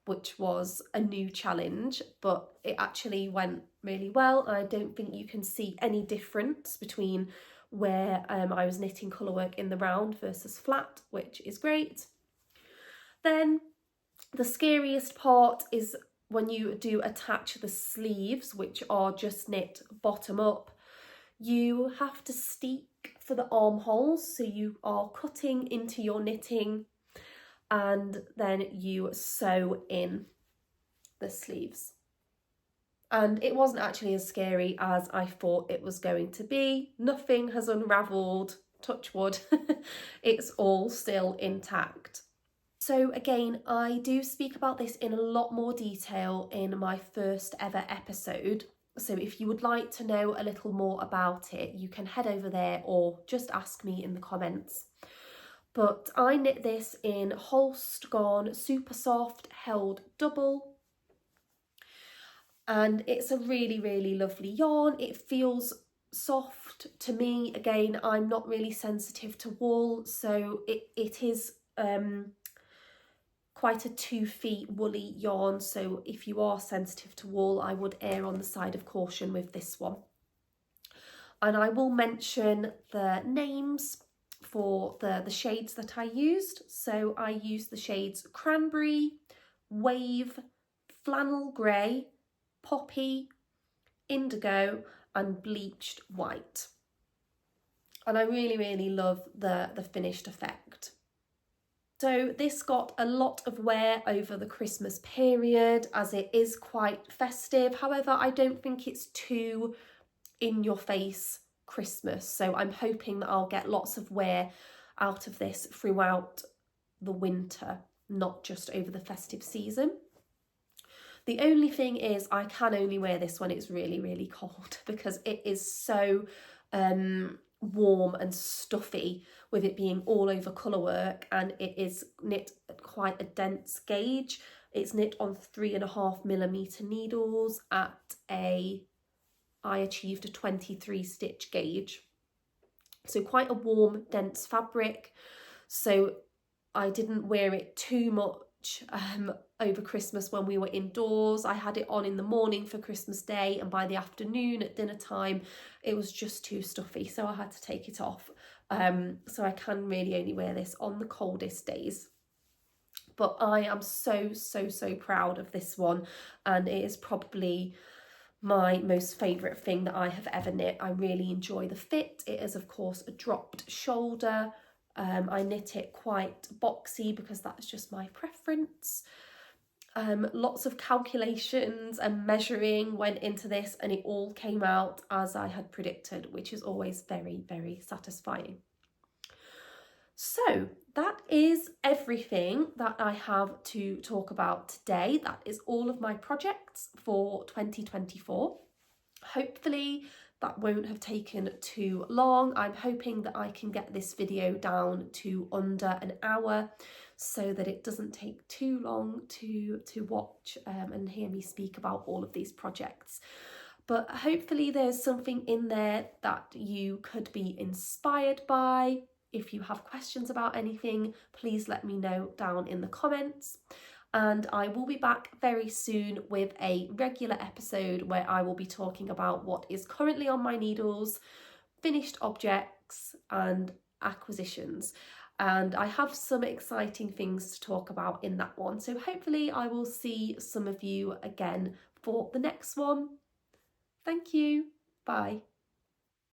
which was a new challenge, but it actually went really well. I don't think you can see any difference between where I was knitting colour work in the round versus flat, which is great. Then the scariest part is when you do attach the sleeves, which are just knit bottom up. You have to steek for the armholes, so you are cutting into your knitting and then you sew in the sleeves. And it wasn't actually as scary as I thought it was going to be. Nothing has unravelled, touch wood. It's all still intact. So again, I do speak about this in a lot more detail in my first ever episode. So if you would like to know a little more about it, you can head over there or just ask me in the comments. But I knit this in Holst Garn Super Soft Held Double. And it's a really, really lovely yarn. It feels soft to me. Again, I'm not really sensitive to wool, so it is quite a 2 feet woolly yarn, so if you are sensitive to wool, I would err on the side of caution with this one. And I will mention the names for the shades that I used. So I used the shades Cranberry, Wave, Flannel Grey, Poppy, Indigo and Bleached White. And I really, really love the finished effect. So this got a lot of wear over the Christmas period as it is quite festive. However, I don't think it's too in your face Christmas. So I'm hoping that I'll get lots of wear out of this throughout the winter, not just over the festive season. The only thing is I can only wear this when it's really, really cold because it is so warm and stuffy with it being all over colour work, and it is knit at quite a dense gauge. It's knit on 3.5mm needles at I achieved a 23 stitch gauge. So quite a warm, dense fabric. So I didn't wear it too much over Christmas when we were indoors. I had it on in the morning for Christmas Day, and by the afternoon at dinner time it was just too stuffy, so I had to take it off. So I can really only wear this on the coldest days. But I am so proud of this one, and it is probably my most favourite thing that I have ever knit. I really enjoy the fit. It is of course a dropped shoulder. I knit it quite boxy because that's just my preference. Lots of calculations and measuring went into this, and it all came out as I had predicted, which is always very, very satisfying. So that is everything that I have to talk about today. That is all of my projects for 2024. Hopefully that won't have taken too long. I'm hoping that I can get this video down to under an hour so that it doesn't take too long to watch and hear me speak about all of these projects. But hopefully there's something in there that you could be inspired by. If you have questions about anything, please let me know down in the comments. And I will be back very soon with a regular episode where I will be talking about what is currently on my needles, finished objects and acquisitions. And I have some exciting things to talk about in that one. So hopefully I will see some of you again for the next one. Thank you. Bye.